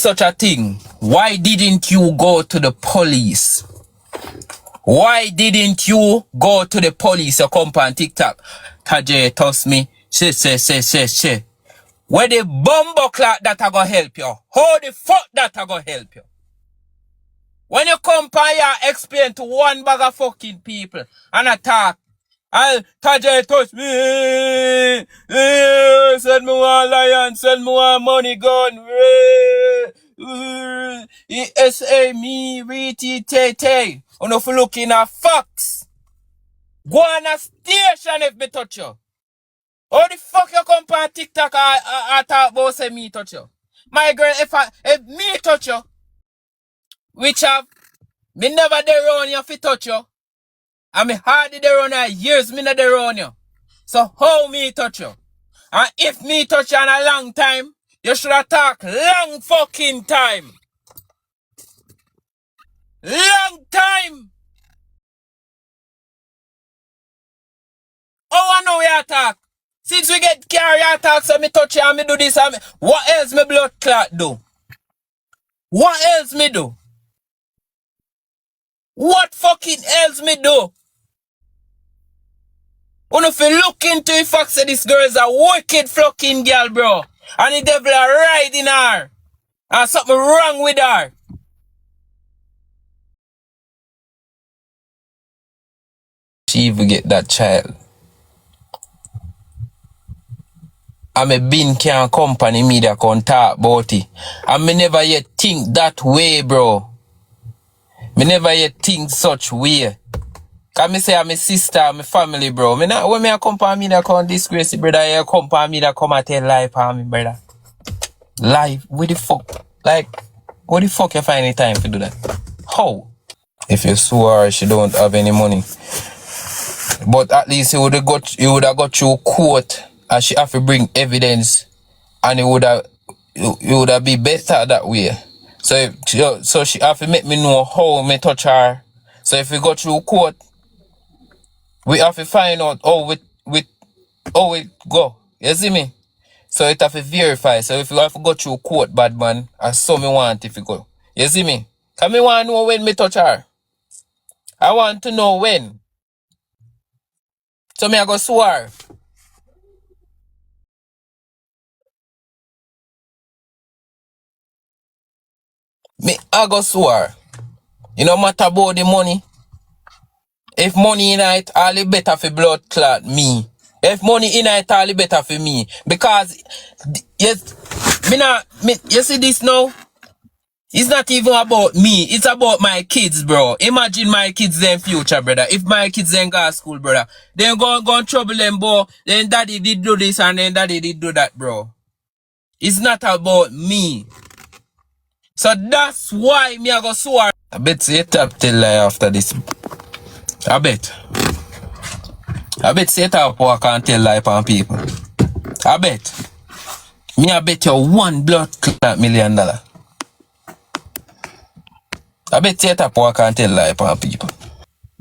such a thing, why didn't you go to the police? Why didn't you go to the police or come on TikTok? Tayjay toss me. She. Where the bumbo clock that I go help you? How the fuck that I go help you? When you come by here, explain to one bag of fucking people and attack. And Tayjay touch me. Send me one lion, send me one money gun. ESA me, Riti Tayjay. And if you looking at facts, go on a station if me touch you. How the fuck you come on TikTok and talk about say me touch you? My girl, if me touch you, which have me never there on you fi touch you. And me hardly there on you years me not there on you. So how me touch you? And if me touch you in a long time, you should have talk long fucking time. Long time. Oh, I know you attack. Since we get carry attack, so me touch you and me do this and me. What else me blood clot do? What else me do? What fucking else me do? When if you look into the fact that this girl is a wicked fucking girl, bro. And the devil are riding her. And something wrong with her. She even get that child. And me bin can company me that can talk about it. And me never yet think that way, bro. Me never yet think such way. Cause me say I'm my sister, my family, bro. Me not when me a come for me that come disgrace it, brother. You come for me that come and tell lie for me, brother. Lie? What the fuck? Like, what the fuck you find any time to do that? How? If you sue her, she don't have any money. But at least you would have got you court and she have to bring evidence and it would have be better that way. So she have to make me know how me touch her. So if we go through court, we have to find out how it go. You see me? So it have to verify. So if you have to go through court, bad man, as so me want if you go. You see me? Cause me want to know when me touch her. I want to know when. So me I go sue her. Me I go sue her. You no matter about the money. If money in it, all the better for blood clot me. If money in it, all the better for me. Because yes, you see this now? It's not even about me. It's about my kids, bro. Imagine my kids in future, brother. If my kids then go to school, brother, then go trouble them, bro. Then daddy did do this and then daddy did do that, bro. It's not about me. So that's why me I go sue her. I bet say you tap tell lie after this. I bet say top walk and tell lie on people. I bet. Me I bet you $1 $1 million. I bet say top walk and tell lie on people.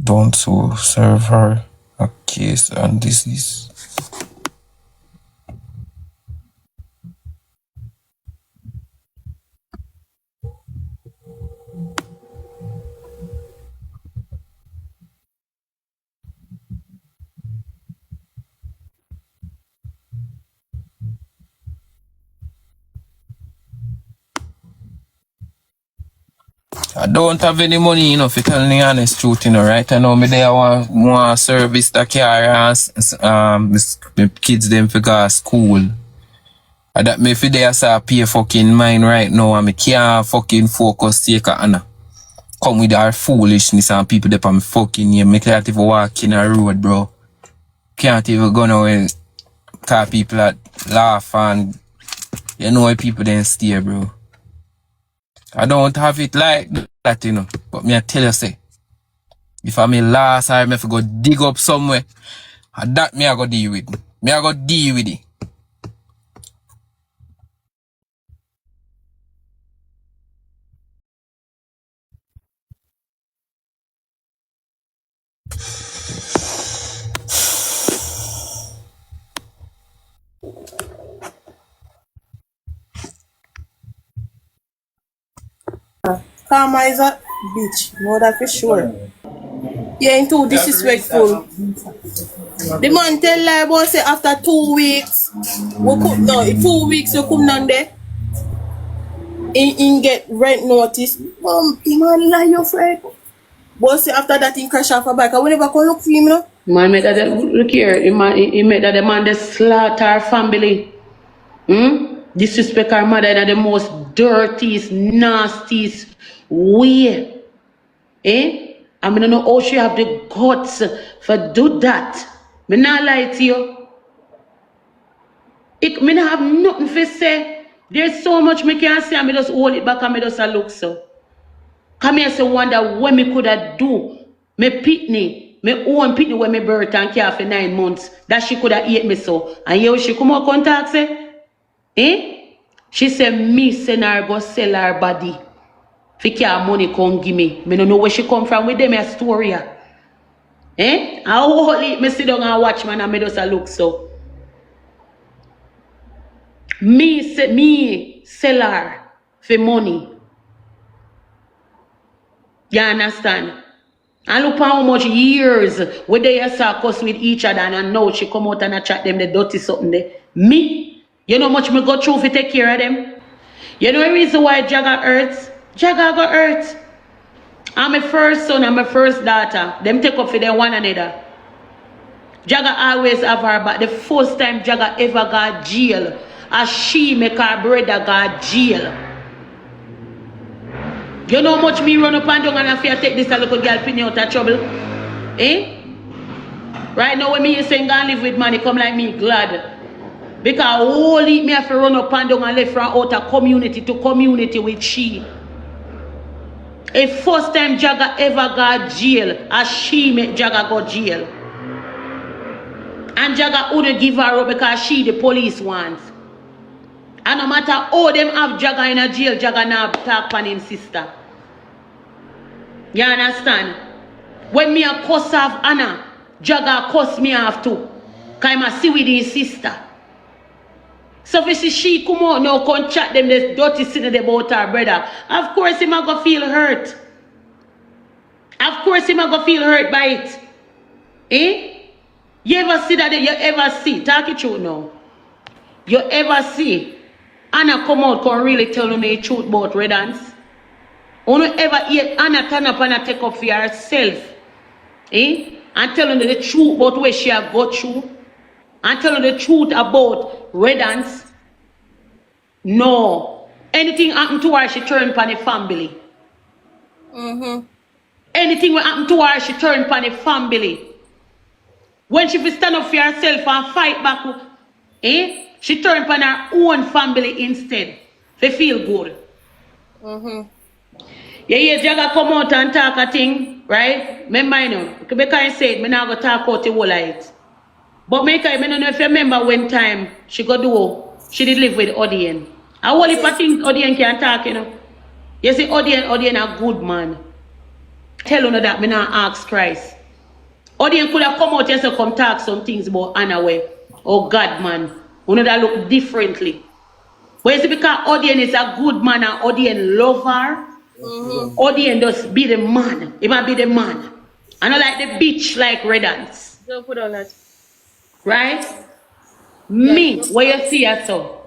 Don't sue, serve her a case and disease. I don't have any money, you know, if you tell me the honest truth, you know, right? I know me there want service the car and the kids them for go to school. And that me if they say pay fucking mine right now and me can't fucking focus take a Anna. Come with our foolishness and people that on me fucking here. Me can't even walk in a road, bro. Can't even go nowhere. Cause people that laugh and you know why people then stay, bro. I don't have it like that, you know. But me I tell you, say, if I'm a last I have to go dig up somewhere, that me I go deal with. Me I go deal with it. Karma is a bitch. Know that for sure. You ain't too disrespectful. The man tell lie about say after 2 weeks, we could no 2 weeks you come down there. In get rent notice. He man lie your friend. But say after that he crash off a bike. I will never come look for him, no? Man made that look here, he made that the man they slaughter our family. Disrespect our mother in the most dirtiest, nastiest way. I mean, I don't know how she have the guts for do that. Me not lie to you. Me not have nothing to say. There's so much me can't say, and me just hold it back and me just a look so. Come here say wonder what me could have do. Me pitney, me own pitney when me birth and care for 9 months. That she could have eat me so. And here she come out contact say, She said me send her go sell her body. Fi care money come give me. Me don't know where she come from with them a story. I hold it, me sit down and watch man and me just a look so. Me sell her for money. You understand? And look how much years where they saw cuss with each other and now she come out and I chat them the dirty something there. Me? You know how much me go through to take care of them? You know the reason why Jagga hurts? Jagga got hurt. I'm my first son and my first daughter. Them take up for them one another. Jagga always have her back. The first time Jagga ever got jail, as she make her brother got jail. You know how much me run up and down and I fear take this a little girl pin out of trouble? Right now when me saying go and live with man, he come like me glad. Because only me have to run up and down and left from out of community to community with she. A first time Jagga ever got jail, as she make Jagga go jail. And Jagga wouldn't give her up because she the police wants. And no matter how them have Jagga in a jail, Jagga now talk on him sister. You understand? When me a cuss off Anna, Jagga cuss me off too. Because I see with his sister. So if you see she come out now, come chat them this dirty thing about her brother. Of course he might go feel hurt. Of course he might go feel hurt by it. You ever see that? You ever see? Talk it true now. You ever see Anna come out can really tell you the truth about Red Ants? You ever hear Anna turn up and take up for herself? And tell you the truth about where she have got through? And tell you the truth about Red Ants? No. Anything happened to her, she turned upon the family. Anything will happen to her, she turned upon the family. When she will stand up for herself and fight back, she turned upon her own family instead. They feel good. Yeah, Jagga come out and talk a thing, right? Remember, you know, because I said, I'm not going to talk about the whole of it. But I don't know if you remember when time she did live with Odien. I only think Odien can talk, you know. You see, Odien a good man. Tell you that, I not ask Christ. Odien could have come out and say, come talk some things about Anna way. Oh God, man. You know that look differently. But you see, because Odien is a good man and Odien love her, Odien just be the man. He might be the man. I don't like the bitch like Red Ants. Don't put on that. Right? Me, where you see her so.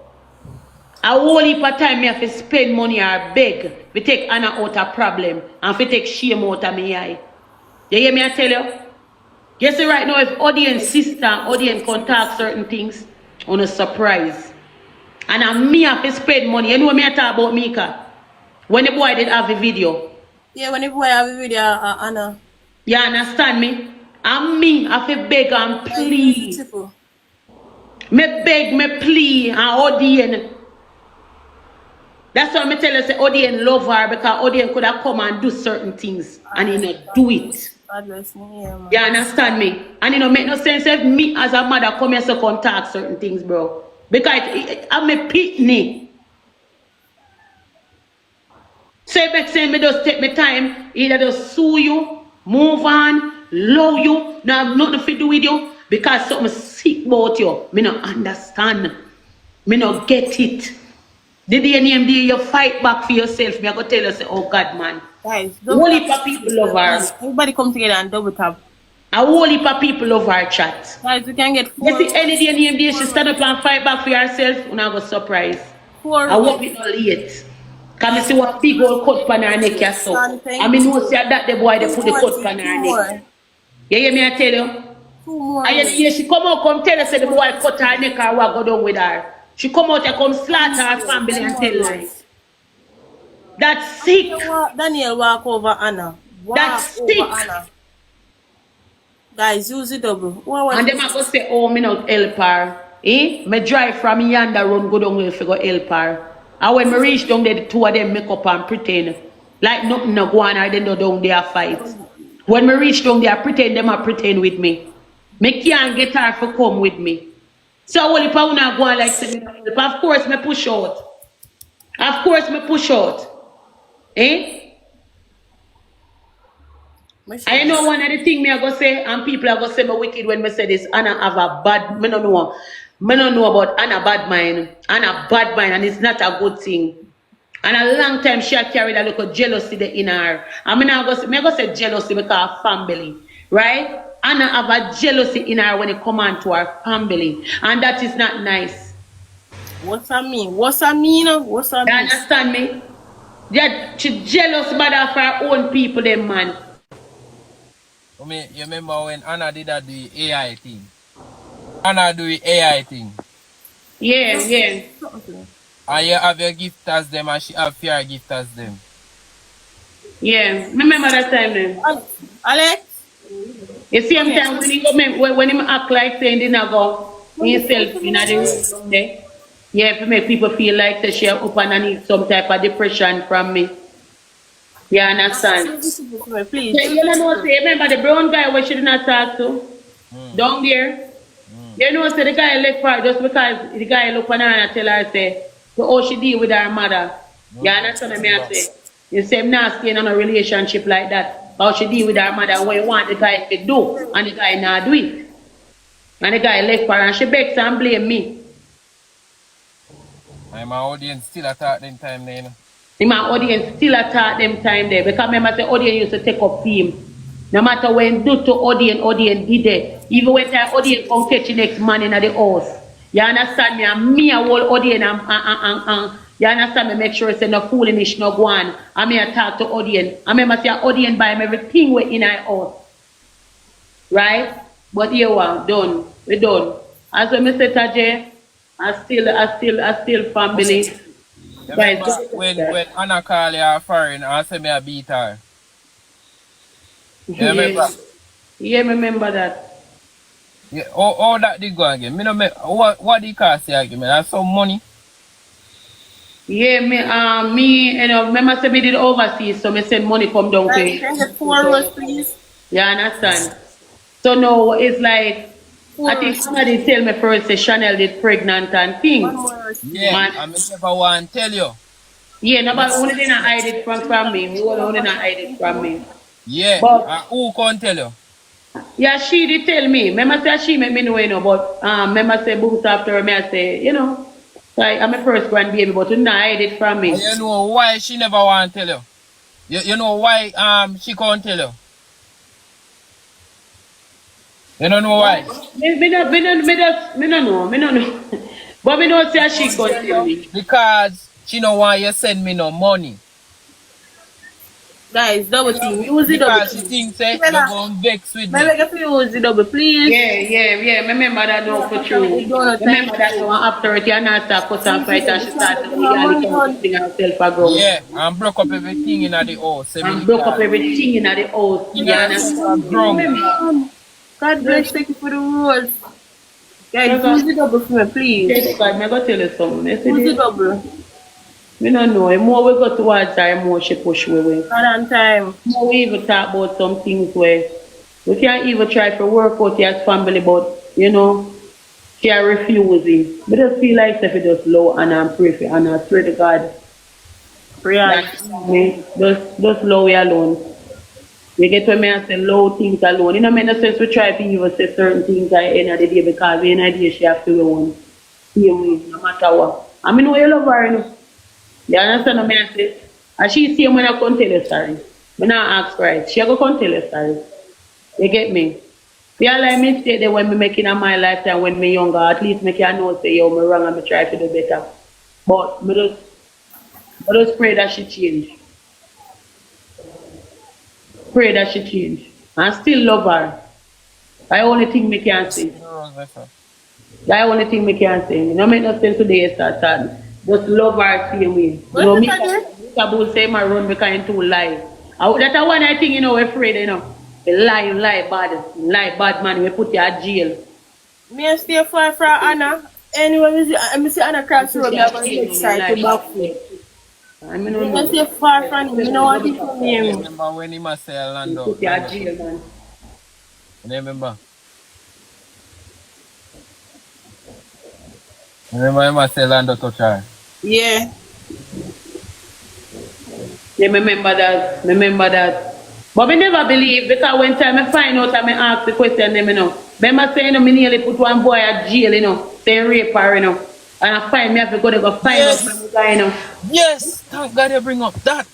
A whole heap of time me have to spend money or beg. We take Anna out of problem and we take shame out of me eye. You hear me I tell you? You see right now if audience sister, audience can talk certain things on a surprise. And me have to spend money. You know me I talk about Mika? When the boy did have a video. Yeah, when the boy have a video, Anna. You understand me? And me have to beg and plead. Me beg, me plea and audience. That's why I tell you, say Odien love her because Odien could have come and do certain things and he not do it. You understand me? And it don't make no sense if me as a mother come here so contact certain things, bro. Because I'm a pitney. So it makes sense me just take my time, either just sue you, move on, love you, now have nothing to do with you because something sick about you. Me not understand. Me not get it. The day name day you fight back for yourself. Me I go tell you say, oh God man. Guys, Whole heap of people love her. everybody come together and double tap. A whole heap of people love her chat. Guys, we can get You 4. see any day name day she stand up and fight back for herself, and I go surprise. 4. I hope it not late. Cause me see what big old cut pan her neck so. I mean know say that the boy they put the cut pan her neck. You hear me I tell you? 2 more. And you she come out come tell us say the boy cut her neck or what go down with her. She come out and come slaughter her family and tell lies. That's sick. Daniel walk over Anna. That's Over sick. Anna. Guys, use it double. And them a go say, oh, me not help her. Eh? Me drive from yonder run go down if you go help her. And when me reach down there, the two of them make up and pretend. Like nothing no go on or they no down there fight. When me reach down there, pretend them a pretend with me. Me can't get her to come with me. So well, if I wanna go on like say me not help, of course me push out. Of course me push out. Eh? I know one of the things me I go say, and people are gonna say me wicked when me say this. Anna have a bad, me don't know about Anna bad mind. Anna bad mind, and it's not a good thing. And a long time she had carried a little jealousy in her. And me go say jealousy because of family, right? Anna have a jealousy in her when it come on to her family, and that is not nice. What's that mean? What's that mean? What's that mean? You understand me? Yeah, she jealous about her own people, them man. You remember when Anna did that the AI thing? Anna do the AI thing. Yeah, yeah. And you have your gift as them and she have your gift as them. Yeah, remember that time then. Alex? You see him time when he act like saying he not go himself in the room there. Yeah, to make people feel like they share up and need some type of depression from me. You understand? Please. You know, say, remember the brown guy where she did not talk to? Down there? You know, say the guy left her just because the guy look on her and tell her, say, so how she deal with her mother. You understand what I say? You say, I'm not staying on a relationship like that. How she deal with her mother, what you want the guy to do, and the guy not do it. And the guy left her and she begs and blame me. And my audience still attack them time there, you know. My audience still attack them time there. Because remember, the audience used to take up theme. No matter when do to audience did it. Even when the audience come catch the next man in the house. You understand me? And me a whole audience you understand me? Make sure it's no foolishness no go on. I may talk to audience. I remember say audience buy me everything we in our house. Right? But here we are, done. We done. As when I say Tayjay, I still family. Remember when Anna called her foreign and said me a beat her? You remember? Yeah, remember that. Yeah, all that did go again. Me no what did you cost you again? That's some money. Yeah, me you know, remember say me did overseas, so me send money come down to it. Can I get 4 rolls, please? You understand? So now it's like I think somebody tell me first say Chanel did pregnant and things. Yeah, Man. I never want to tell you. Yeah, nobody only did not hide it from me. We only not hide it from me. Yeah, But who can't tell you? yeah, she did tell me. Remember say she make me know, you know, but remember say boots after me, I say, you know, like I'm my first grandbaby, but you not hide it from me. You know why she never want to tell you? You know why she can't tell you? You don't know why? Me don't know. But me know say she can't tell me. Because she don't want you send me no money. Guys, double team. Use the double Because she team. thinks you're going to vex with me. Maybe if you use the double, please. Yeah. Remember that now for true. Remember that now after it, you not start cuss and fight and she started to thing herself ago. Yeah, and broke up everything in the house. And broke up everything in the house. Yeah, God bless, thank you for the rules. Guys, use the double for me, please. Yes, God, I'm going to tell you something. Use the double. We don't know. The more we go towards her, the more she push away. Not on time. The more we even talk about some things where we can't even try to work out as family, but, you know, she are refusing. We just feel like if it just low and I'm pray for and I swear to God. Pray Just low we alone. We get when I say low things alone. You know, make no sense we try to even say certain things at the end of the day because the end of the day she have to go on. No matter what. I mean, know you love her, you know. You understand what I say? And she see when I come tell her story. Me not ask for it. She go come tell her story. You get me? We all like mistake that when me making in my lifetime when me younger, at least me can know say yo me wrong and me try to do better. But me just pray that she change. Pray that she change. And still love her. I only think me can say. That's the only thing me can say. You know, make no sense today start talking. Just love her same way. You know, me about say my run because I'm too lie. That's one I think, you know, afraid, you know. Lie bad man, we put you in jail. Me and stay far from Anna. Anyway, I see Anna cross the road, I'm going to side to back foot. I stay far from him, you know what he told me. Remember when he must say Orlando? Put you in jail, man. Remember? Remember him must say Orlando touch her? Yeah. Yeah, remember that. But me never believe because when time I find out and I ask the question, them, you know. Remember saying, you know, me nearly put one boy in jail, you know, saying rape her, you know. And I find me have to go find out from the guy, you know. Yes, thank God you bring up that.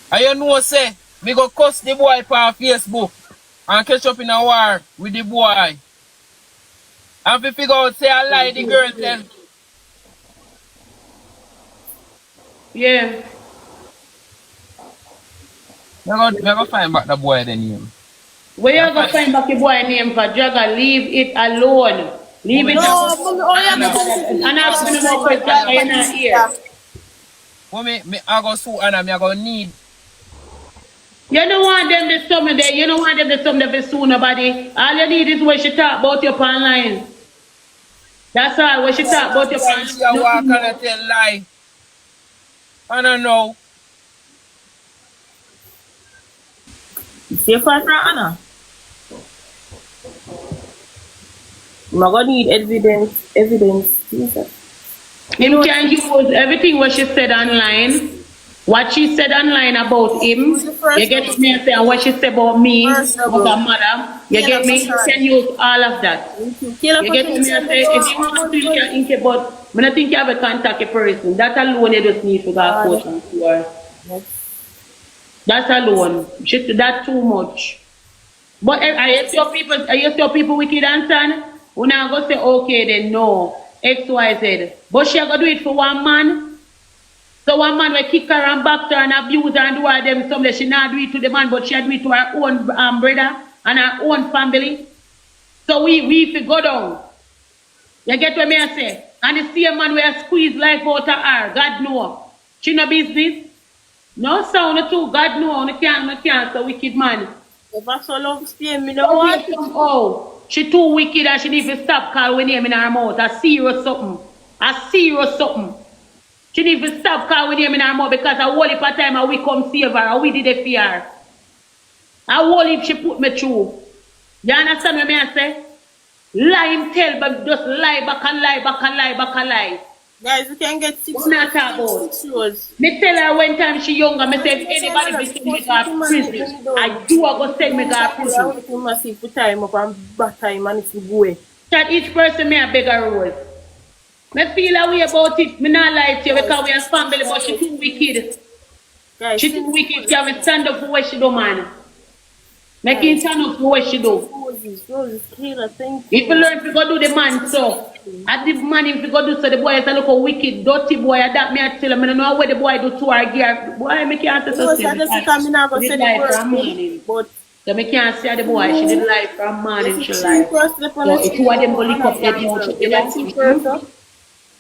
And you know, say, we go cuss the boy on Facebook and catch up in a war with the boy. And if we figure out, say, I lie, the girl tell. Yeah. We go find back the boy the name. Where you go find back the boy name for Jagger? Leave it alone. Leave it alone. And I'm going to know for Jagger, you're not here. I go sue Anna, I go need. You don't want them to sum there. You don't want them to sum there sue nobody. All you need is when she talk about your online. That's all. When she talk about your online. She walk and tell lie. I don't know. Stay far from Anna. I'm going to need evidence. Jesus. Him can use everything what she said online. What she said online about him, you get me and say, and what she said about me, as a mother, you get me? You can use all of that. You get me and say, if you want to, you can think about, I don't think you have a contact a person. That alone you just need to go court and to her. That's alone. That's too much. But I hear your people wicked and son. We're not going to say, okay, then no. X, Y, Z. But she going to do it for one man. So one man will kick her and back her and abuse her and do her them something. She not do it to the man, but she do it to her own brother and her own family. So we if go down. You get what I say? And the same man will squeeze life out of her. God know. She no business. No sound too. God know. No can't. So wicked man. If I so love stay, me no want it. Oh, she too wicked and she need to stop calling name in her mouth. A serious something. She need to stop calling name in her mouth because a whole heap of time we come save her and we did it for her. A whole heap she put me through. You understand what I say? Lie him tell, but just lie back and lie. Guys, we can get 6 shows. Me tell her when time she younger, me say if anybody be send me to prison, I do I go send me to prison. We must put time up and back time and it's go. That each person may a beg a rose. Me feel a way about it, me not lie to you because we are family, but she too wicked. Guys, she too wicked, she have to stand up for what she do, man. Make him stand up for what she do. Roses, Kayla, thank you. If you learn to go do the man so, at the man if you go do so, the boy is a little wicked, dirty boy, that me I tell him, I don't know what the boy do to her gear. Boy, me can't say so. But so me can't say the boy, she did lie from morning, she lie. So if you want them to lick up their mouth,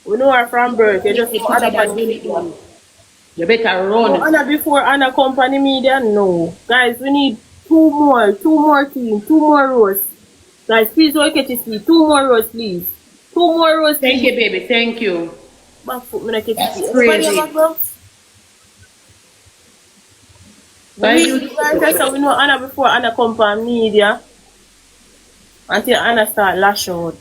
we know her from birth, you just put Anna on you better run. Anna before Anna company media, no. Guys, we need two more teams, 2 more rows. Guys, please don't catch it, please. 2 more rows, please. 2 more rows, please. Thank you, baby. Thank you. Back foot, me not catch it. Crazy. So we know Anna before Anna company media. Until Anna start lash out.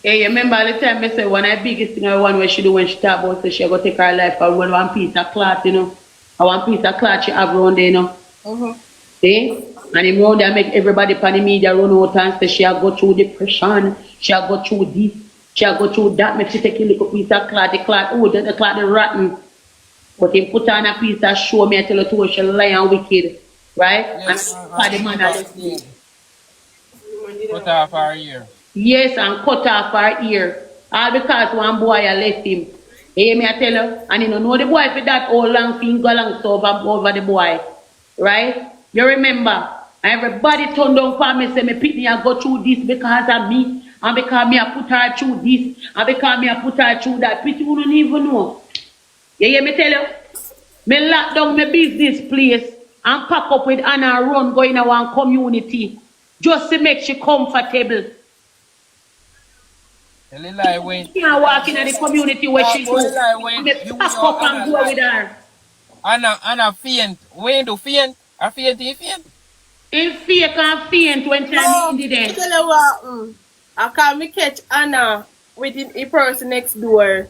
Hey, you remember all the time I said one of the biggest thing one where she do when she talk about so she go take her life and one piece of cloth, you know. And one piece of cloth she have around there, you know. See? And him round there make everybody pan the media run out and say she go through depression, she go through this, She a go through that, make she take a little piece of cloth, the cloth, oh, the cloth the rotten. But he put on a piece of show me, I tell her to she lie and wicked. Right? Yes, And the man that cut off her ear. yes, and cut off her ear. All because one boy I left him. Hey, me I tell her, and you know the boy for that old long thing go along so over the boy. Right? You remember? Everybody turned down for me, say me pick me and go through this because of me. And because me I put her through this. And because me I put her through that. People don't even know. You hear me tell you? Me lock down my business place and pack up with Anna run going in one community. Just to make she comfortable. When She can't walk in the community where she do. Me pack up and go with her. Anna faint. When do faint? I faint, he faint. In fake and faint when No, time in the I day. tell you what, I can't me catch Anna with the person next door.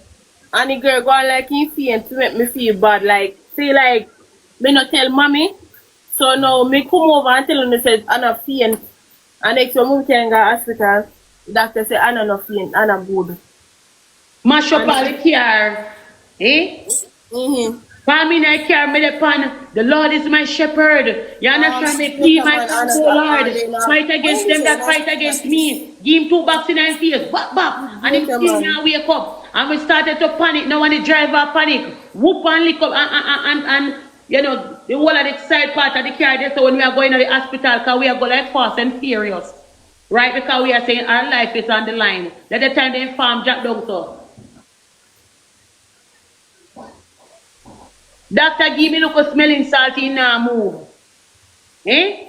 And the girl go on like he faint to make me feel bad. Like, say like, me not tell mommy. So now me come over and tell her says Anna faint. And next time we can go to hospital, doctor say Anna not faint, Anna good. Mash up all the car. Eh? Mm-hmm. For me, I care me the pan. The Lord is my shepherd. You understand me? Please, my soul, Lord. Fight against them that fight against me. Give him 2 bucks in his face. Bap, bap. And he still now wake up. And we started to panic. Now when the driver panic, whoop and lick up and you know, the whole of the side part of the car there. So when we are going to the hospital, because we are going like fast and furious. Right? Because we are saying our life is on the line. Let the time they inform Jack down so. Doctor give me look a smelling salty now move. Eh?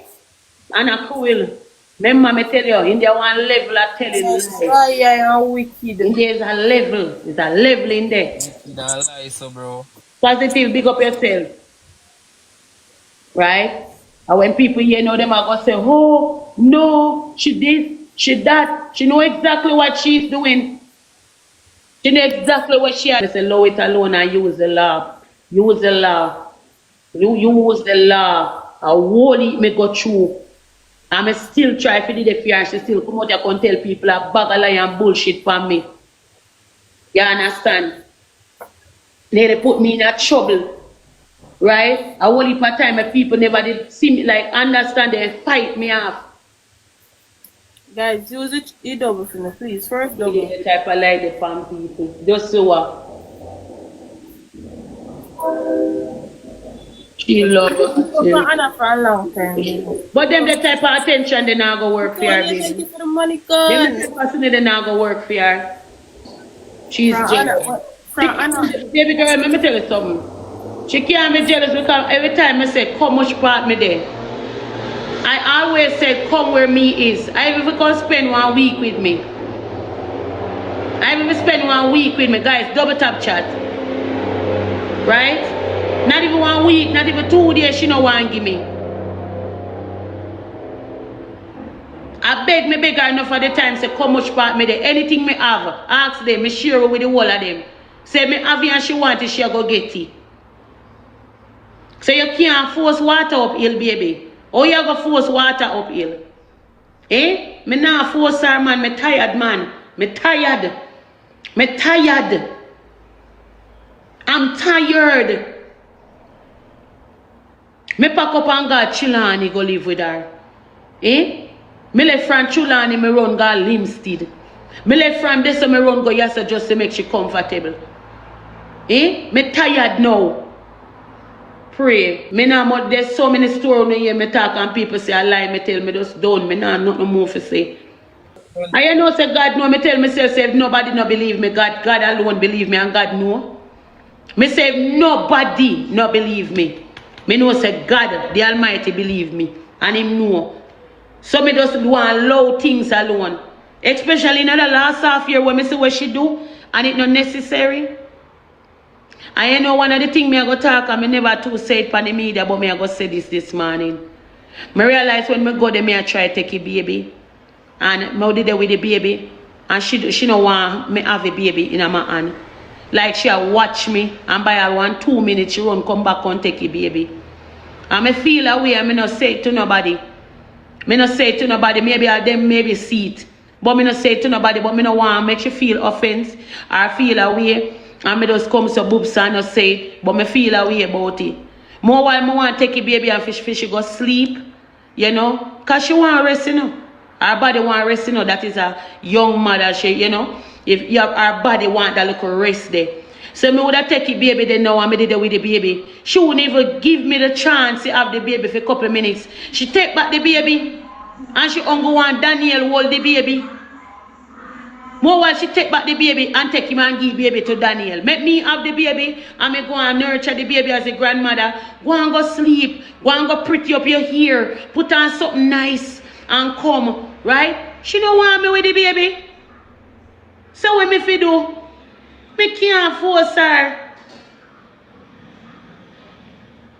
And a cool. Remember me tell you, in there one level I tell you. Oh yeah, I'm wicked. In there is a level. There's a level in there. Don't lie, so bro. Positive, big up yourself. Right? And when people hear know them are gonna say, oh no, she this, she that, she know exactly what she's doing. She know exactly what she has. Say, low it alone and use the law. Use the law. You use the law. I won't let me go through. I'm still try to do the fear. She still come out here and tell people a bag of lie and bullshit for me. You understand? They put me in a trouble. Right? I won't leave a time that people never did see me like understand they fight me off. Guys, use it double for me, please. First double. The type of lie the farm people. Just so what? She love Anna for a long time. but them the type of attention they now go work for her, Thank baby. you for the money, Them gun. the person they now go work for her. She's jealous. Baby girl, let me tell you something. She can't be jealous because every time I say, come much part me there. I always say, come where me is. I even can spend 1 week with me. I even spend 1 week with me, guys. Double tap chat. Right? Not even 1 week, not even 2 days, she no want give me. I beg her enough of the time, say, come much part me there. Anything me have, ask them, me share with the whole of them. Say, me have it and she want it, she go get it. So you can't force water uphill, baby. Or you go force water uphill. Eh? Me not force her, man. Me tired, man. Me tired. Me tired. I'm tired. Me pack up and go Chilani go live with her. Eh? Me left from Chilani, me run go Limstead. Me left from this, me run go Yasa just to make she comfortable. Eh? Me tired now. Pray. Me now, there's so many stories when you hear me talk and people say I lie, me tell me just done. Me now nothing more to say. And you know say God know, me tell myself say if nobody no believe me, God alone believe me and God know. Me say if nobody no believe me. Me know say God, the Almighty believe me. And him know. So me just want allow things alone. Especially in the last half year when me see what she do and it not necessary. And you know one of the things me I go talk and me never too say it on the media, but me I go say this morning. Me realize when me go there, me I try to take a baby. And me did there with the baby. And she no want me have a baby in my hand. Like she watch me and by her 1 2 minutes she run come back and take a baby. And me feel away and me not say it to nobody. Me not say it to nobody. Maybe I them maybe see it. But me no say it to nobody, but me no want to make you feel offense or feel away. And me just come so boobs and no say it, but me feel away about it. More while me want to take a baby and fish go sleep, you know, because she want to rest, you know. Her body want to rest, you know, that is a young mother, she, you know. If her body want that little rest there. So me would have take the baby then now and me did it with the baby. She wouldn't even give me the chance to have the baby for a couple of minutes. She take back the baby and she only want Daniel hold the baby. More while she take back the baby and take him and give baby to Daniel. Make me have the baby and me go and nurture the baby as a grandmother. Go and go sleep. Go and go pretty up your hair. Put on something nice and come. Right? She don't want me with the baby. So what me fi do? Me can't force her.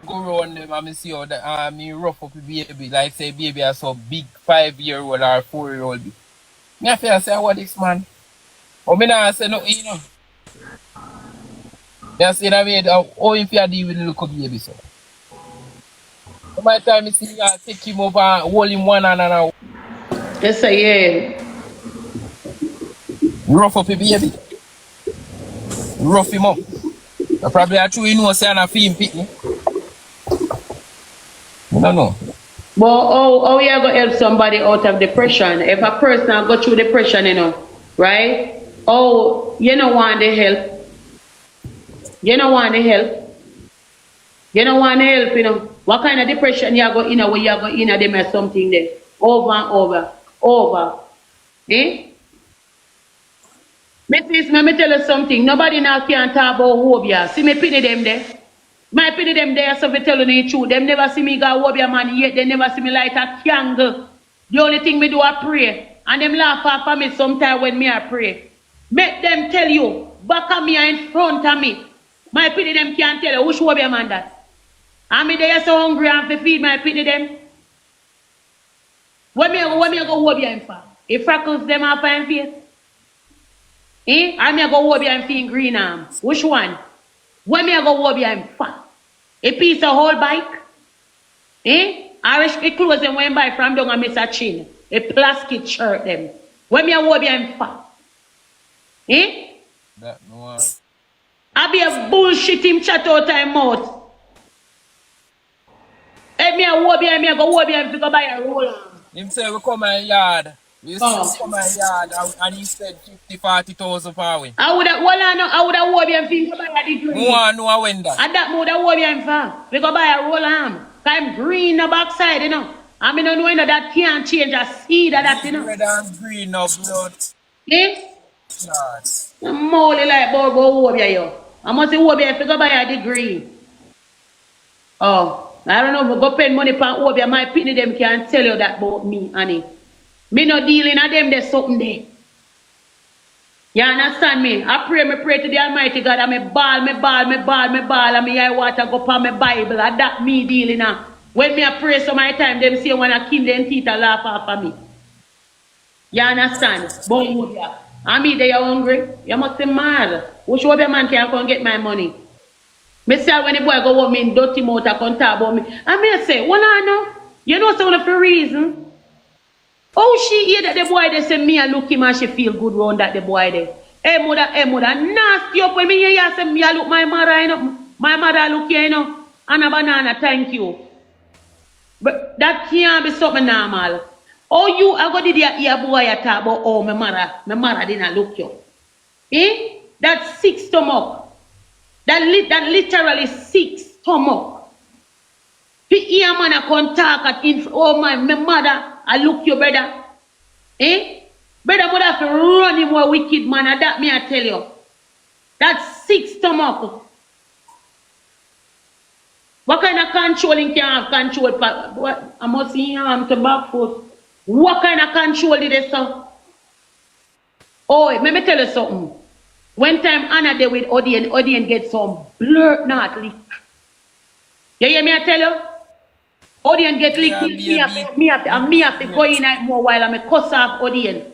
Go around them and me see how that me rough up the baby. Like say baby are so big 5-year-old or 4-year-old. Me I feel say what this man. But me not say no, you know. Me say that way how if you deal with the little baby so. So by the time me see you take him up and hold him one and another. Yes, yeah. Rough up the baby. Rough him up. I probably are true you know say I feel him pick me. I don't know. But how you going to help somebody out of depression? If a person go through depression, you know, right? Oh, you don't want the help. You don't want the help. You don't want the help, you know. What kind of depression you go in where you go in them or something there? Over and over. Over. Eh? Me tell you something. Nobody now can talk about phobia. See me pity them there. My pity them there, so we telling the truth. Them never see me go phobia man yet. They never see me light a candle. The only thing me do I pray. And them laugh off me sometimes when me I pray. Make them tell you, back of me or in front of me. My pity them can't tell you which phobia man that. And me they are so hungry and to feed my pity them. When me go phobia him for? If freckles them off in face. Eh? And me go phobia him for green arm. Which one? When me go phobia him for? A piece of whole bike? Eh? I wish the clothes them went by from down and Mr. Chin. A plastic shirt them. When me a phobia him for? Eh? That no I be a bullshit him chat out time mouth. If me a phobia him, me a go phobia him to go buy a roller. Him say we come my yard. We come my yard and he said 50,000-40,000 per way. I would have phobia him to go buy a degree. No one know when that. And that would have phobia him for. We go buy a roller arm. Cause I'm green the backside, you know. I mean, don't know that can't change a seed of that, you know. Red and green of blood. Eh? God. I'm molly like Bobo phobia, yo. I must say phobia if you go buy a degree. Oh. I don't know if we go spend money for phobia. My pitney them can tell you that about me, honey. Me no dealing at them, there's something there. You understand me? I pray to the Almighty God and me ball, and me eye water go upon my Bible. And that me dealing now. When me a pray so my time, them say when I kill them teeth and laugh off of me. You understand? But phobia. And me they are hungry. You must be mad. Which phobia man can come get my money? Me say when the boy go home in dirty mouth and come talk about me. And me say, well I know. You know some for reason. Oh she hear that the boy they say me and look him and she feel good round that the boy there. Hey mother, nasty up when me hear you say me I look my mother, you know. My mother look here, you know. And a banana, thank you. But that can't be something normal. Oh you I go did hear boy I talk about oh my mother didn't look you. Eh? That sick stomach. That literally sick stomach. He hear man a come talk at oh my mother, I look your brother. Eh? Brother would have to run him a wicked man, and that me I tell you. That sick stomach. What kind of controlling can have control? What I must see him to back foot. What kind of control did they say? Oh, let me tell you something. When time Anna there with Odien get some blurt not leak. You hear me I tell you? Odien get leak, me have to go in at more while I'm a cuss off Odien.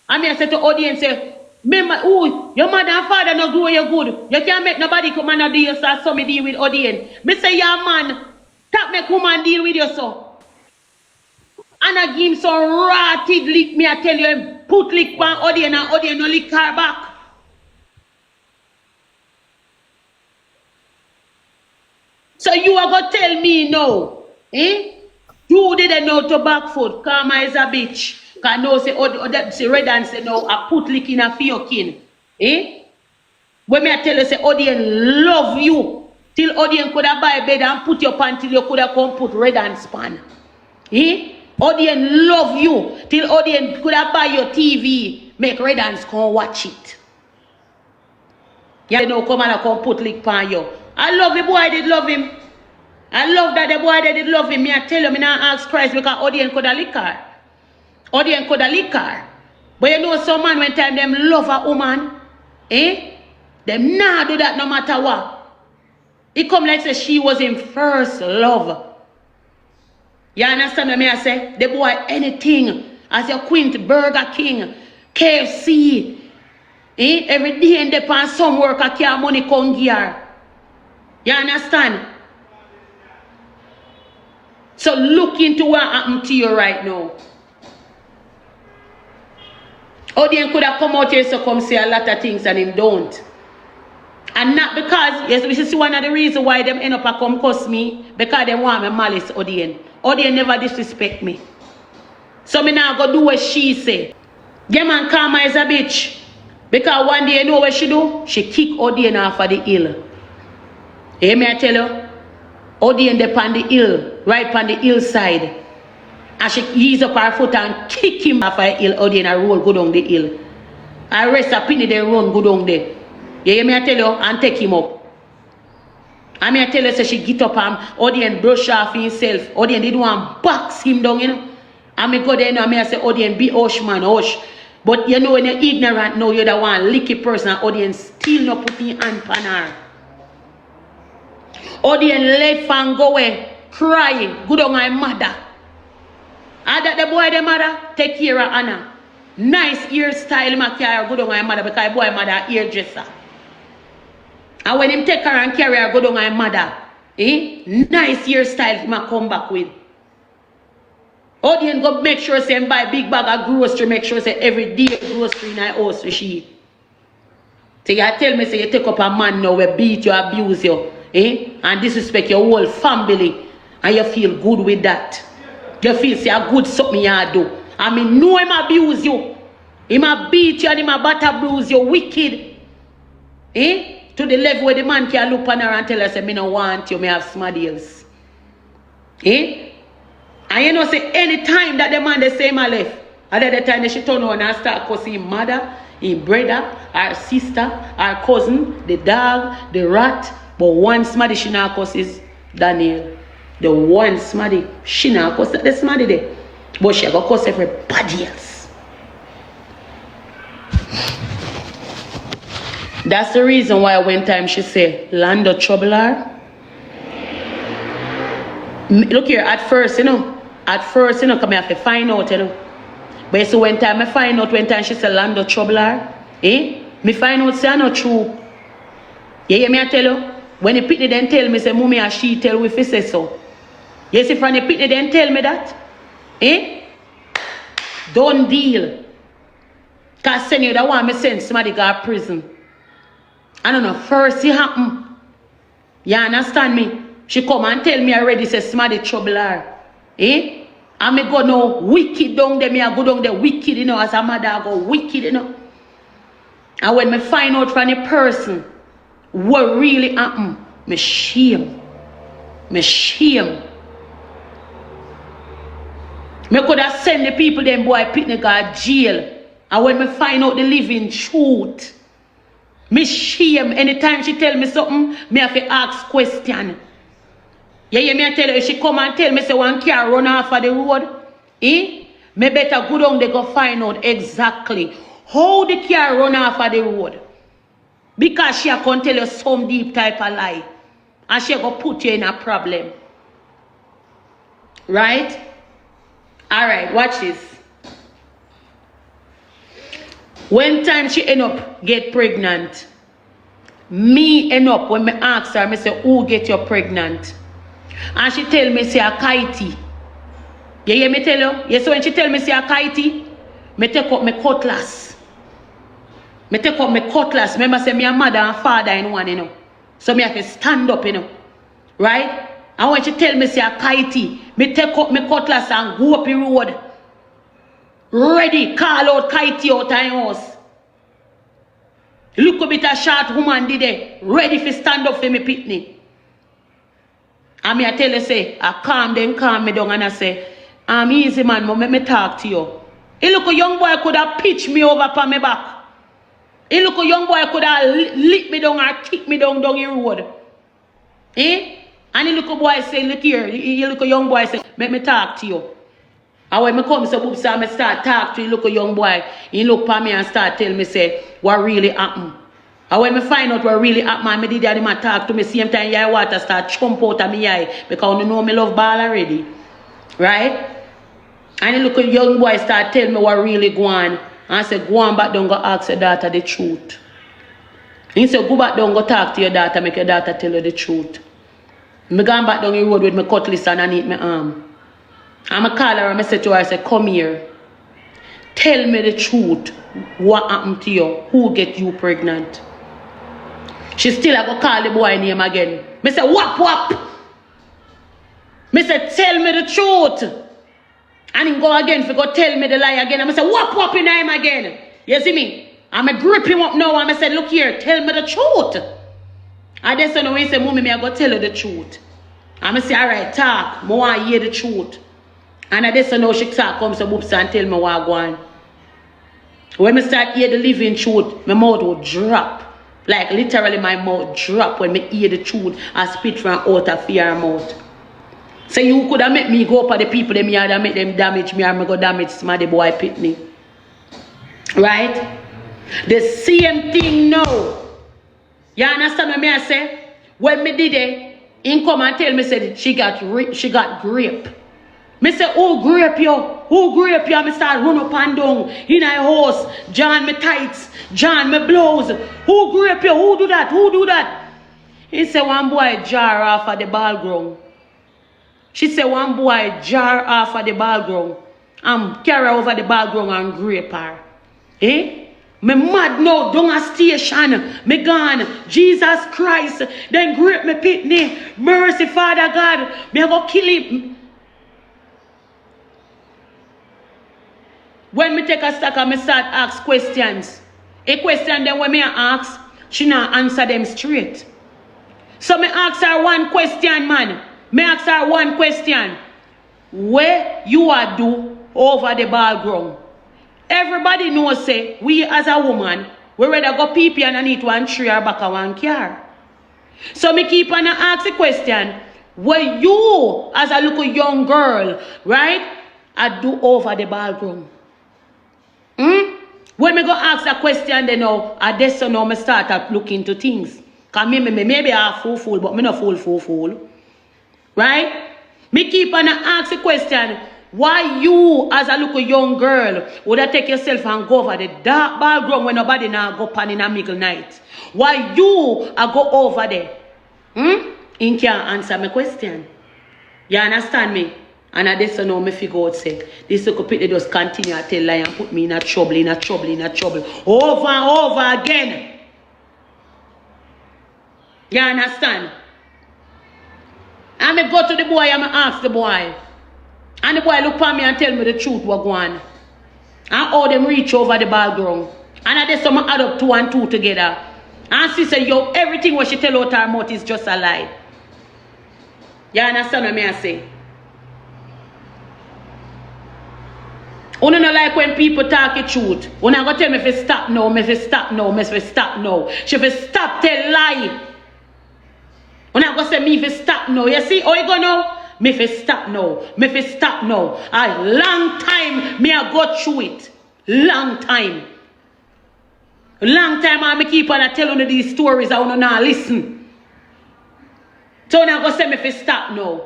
And me I say to Odien say, remember, oh, your mother and father no grow you good. You can't make nobody come and deal so me deal with Odien. Me say yeah man, tap me come and deal with you so. And I give him some rotted lick, me I tell you him. put lick on Odien and Odien no lick her back. So you are going to tell me no, eh? You didn't know to back foot. Karma is a bitch. Because no say red and say no, I put lick in a fiokin. Eh? When me I tell you say Odien love you. Till Odien could have buy bed and put your pants till you could have come put red and span. Eh? Odien love you. Till Odien could have buy your TV. Make red and come watch it. You know come and come put lick pan you. I love the boy, I did love him. I love that the boy did love him. Me I tell you, me not ask Christ because Odien could have lick her. Odien could have lick her. But you know some man when time them love a woman, eh? Them nah do that no matter what. It come like say she was in first love. You understand what me I say? The boy anything. As your Quint, Burger King, KFC. Eh? Every day in the pan some work I care money come here. You understand? So look into what happened to you right now. Odien could have come out here to come say a lot of things and him don't. And not because, yes, this is one of the reasons why them end up a come cuss me. Because they want me malice Odien. Odien never disrespect me. So me now go do what she say. Yeah man, Karma is a bitch. Because one day you know what she do? She kick Odien off of the hill. Hear me I tell you? Odien dey on the hill, right on the hillside. And she ease up her foot and kick him off the hill. Odien a roll go down the hill. I rest a penny they run go down there. You hear me I tell you? And take him up. I mean I tell you so she get up and Odien brush off himself. Odien did one box him down, you know. And me go there and I say Odien be hush man, hush. But you know when you're ignorant now, you're the one licky person and Odien still not put his hand on her. Odien left and go away, crying, good on my mother. And that the boy the mother take care of Anna. Nice hairstyle my carry good on my mother because the boy mother hairdresser. And when him take her and carry her good on my mother, nice hairstyle him come back with. Odien go make sure say him buy big bag of grocery, make sure say every day grocery in her house for she. So you tell me say you take up a man now we beat you, abuse you. And disrespect your whole family and you feel good with that. You feel say a good something you do. I mean know him abuse you. Him a beat you and him a butter bruise you wicked. To the level where the man can look on her and tell her say me no want you, me have somebody else. And you know say anytime that the man they say my left, at the time they should turn on and start cussing his mother, his brother, her sister, her cousin, the dog, the rat. But one smaddy she not cuss is Daniel. The one smaddy she not cuss the smaddy there. But she go cuss everybody else. That's the reason why one time she say Lando trouble her. Look here, at first, come I have to find out, But so when time I find out, when time she say Lando trouble her, me find out say I not true. You hear me I tell you? When the pitney then tell me, say, Mummy and she tell we fi say so. You see, from the pitney then tell me that. Don't deal. Because send you that one, me send somebody go to prison. I don't know, first it happen. You understand me? She come and tell me already, say, somebody trouble her. And me go no wicked down there, me I go down there wicked, as a mother I go wicked, And when me find out from the person, what really happened? Me shame. Me shame. Me could have sent the people them boy picnic at jail. And when me find out the living truth, me shame. Anytime she tell me something, me have to ask question. You hear me I tell her, if she come and tell me say one car run off of the road, me better go down there go find out exactly how the car run off of the road. Because she can tell you some deep type of lie. And she go put you in a problem. Right? Alright, watch this. When time she end up get pregnant, me end up when me ask her, me say, who get you pregnant? And she tell me say a kitey. You hear me tell you? Yes, so when she tell me say a kitey, me take up my cutlass. Me take up my cutlass. Remember say me a mother and father in one, you know. So me have to stand up, you know. Right? And when she tell me say a kitey, me take up my cutlass and go up the road. Ready, call out kitey out of house. Look a bit a short woman did it. Ready for stand up for me pitney. And me I tell you say, I calm me down and I say, I'm easy man, but let me talk to you. He look a young boy could have pitched me over upon my back. He look a young boy could have lit me down or kick me down the road. Eh? And he look a boy say, look here, he look a young boy say, let me talk to you. And when I come to Boops and I start talk to you, look a young boy, he look at me and start tell me say, what really happened? And when I find out what really happened, I did that talk to me same time your water start chump out of me eye because you know me love ball already. Right? And he look a young boy start tell me what really go on. And I said, go on back down go ask your daughter the truth. He said, go back down go talk to your daughter, make your daughter tell you the truth. I gone back down the road with my cutlass underneath my arm. And I call her and I say to her, I say, come here. Tell me the truth. What happened to you? Who get you pregnant? She still a go call the boy name again. I say, whap. I say, tell me the truth. And he go again for go tell me the lie again. I say, whap in him again. You see me? I'm a grip him up now and I say, look here, tell me the truth. And then so now he say, mommy, me I go tell you the truth. And I say, all right, talk. I want to hear the truth. And I so now she talk comes to Boops and tell me what I go on. When I start hear the living truth, my mouth will drop. Like literally my mouth drop when I hear the truth. I spit from out of fear mouth. So you could have made me go up at the people them yard and make them damage me or me go damage somebody boy pitney. Right? The same thing now. You understand what I say? When me did it, he come and tell me said she got grape. Me say, who grape you? Who grape you? Me start run up and down in a house. John me tights. John me blouse. Who grape you? Who do that? Who do that? He said one boy jar off of the ball ground. She said one boy jar off of the ball ground. Carry over the ball ground and grape her. Eh? Me mad now, down a station. Me gone. Jesus Christ. Then grape me pitney. Mercy, Father God. Me go kill him. When me take a stack and me start ask questions. A question then when me ask, she not answer them straight. So me ask her one question, man. Me ask her one question. Where you are do over the ball ground? Everybody knows say, we as a woman, we rather go pee and need one tree or back of one car. So me keep on ask the question, where you as a little young girl, right, I do over the ball ground? When me go ask a question, then now, I just now me start to look into things. Because maybe I fool, but me not fool. Right? Me keep on ask the question, why you as a little young girl would I take yourself and go over the dark ball ground when nobody now go pan in a middle night? Why you I go over there? He can't answer my question. You understand me? And I just know me figure out say this little people just continue to tell lie and put me in a trouble. Over and over again. You understand? And I go to the boy and I ask the boy. And the boy look at me and tell me the truth what go on. And how them reach over the ball ground. And I just add up 2 and 2 together. And she say, yo, everything what she tell out her mouth is just a lie. You understand what I say? You don't like when people talk the truth. You don't go tell me if you stop now, me if you stop now. She if you stop tell lie. You don't go say me if you stop now. You see how you go now? Me if you stop now. A long time me I go through it. Long time I keep on telling you these stories. I want to now listen. So now go say me if you stop now.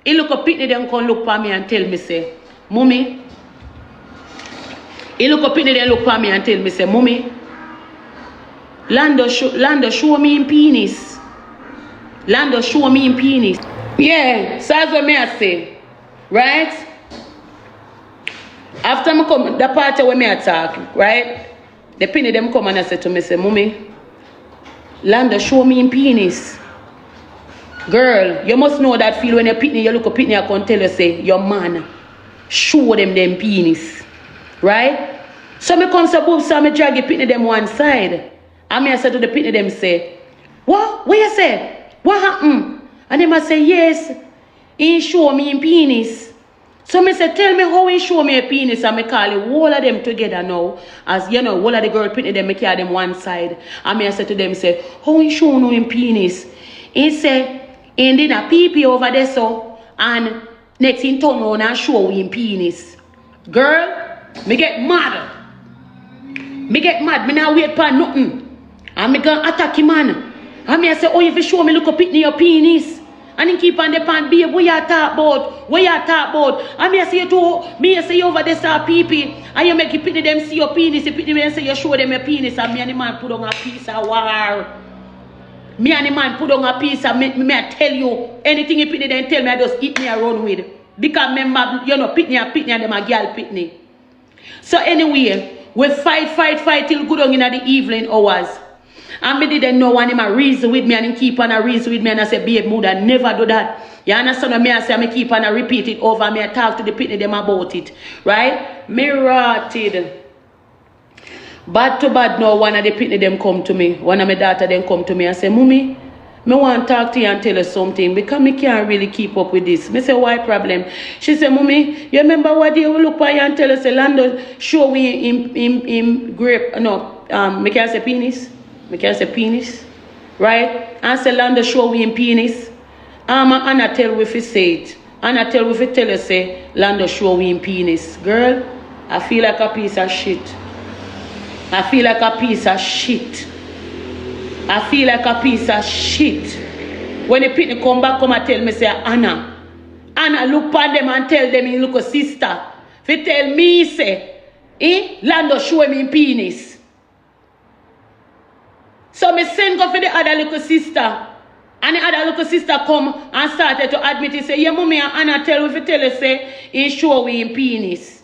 He look up Pitney then come look for me and tell me say, Mommy. He look up Pitney then look for me and tell me say, Mommy. Lando show me him penis. Yeah, so that's what me I say. Right? After me come, the party where me attack, right? The penny them come and I said to me, say, Mommy, Lando, show me in penis. Girl, you must know that feel when you pitney, you look a pitney, I can tell you, say, your man, show them penis. Right? So me come to boob, so me drag the pitney them one side. And me I said to the pitney them, say, what? What you say? What happened? And them I say, yes, he show me in penis. So me say, tell me how he show me a penis, and me call it all of them together now. As you know, all of the girl pitney them, me carry them one side. And me I said to them, say, how he show no in penis? He say, and then a pee over there so, and next in turn around and show him penis. Girl, me get mad. Me get mad, me not wait for nothing. And me gonna attack him, man. And me I say, oh, if you show me look up it your penis. And he keep on the pan, babe, what you talk about? What you talk about? And me I say me I say you over there start pee. And you make you pitney them see your penis, you pitney them say you show them your penis, and me and the man put on a piece of war. Me and the man put on a piece and me I tell you, anything you pitney then tell me, I just eat me around with. Because remember, you know, pitney and them a girl pitney. So anyway, we fight till good on in the evening hours. And me didn't know when him a reason with me and him keep on a reason with me, and I say, babe, mother, never do that. You understand what me I say? Me keep on a repeat it over, me I talk to the pitney them about it. Right? Me rotted. Bad to bad now, one of the pitney them come to me. One of my daughter them come to me and say, Mommy, me want to talk to you and tell you something because me can't really keep up with this. Me say, why problem? She say, Mommy, you remember what day we look by you and tell us, Lando, show we in grape, no, me can't say penis. Me can't say penis. Right? And say, Lando, show we in penis. And I tell we if you say it. And I tell we if you tell us, say, Lando, show we in penis. Girl, I feel like a piece of shit. I feel like a piece of shit. I feel like a piece of shit. When the people come back, come and tell me, say, Anna, look at them and tell them, you look a sister. If you tell me, say, Lando show me in penis. So me send go for the other little sister. And the other little sister come and started to admit it, say, yeah, Mommy and Anna tell if you tell her, say, he show me in penis.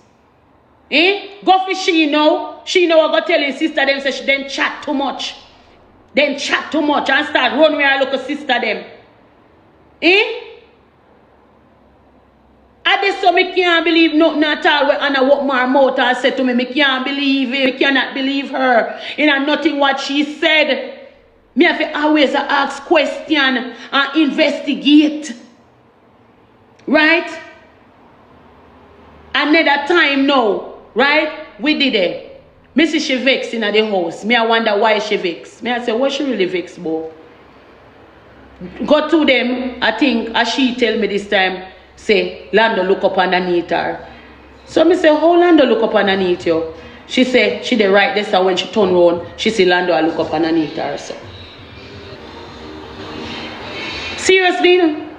Go for she know. She know I go tell his sister them say she then chat too much. Then chat too much and start run where I look a sister them. I just so me can't believe nothing at all when Anna walk my mouth and said to me, me can't believe it. Me cannot believe her. Nothing what she said. Me have to always ask question and investigate. Right? Another time now, right? We did it. Me see she vex in the house. Me I wonder why she vex. Me I say, what she really vex, boy? Go to them, I think, as she tell me this time, say, Lando look up underneath her. So me say, how Lando look up underneath you? She say, she the right there, so when she turn around, she see Lando I look up underneath her. So. Seriously, no?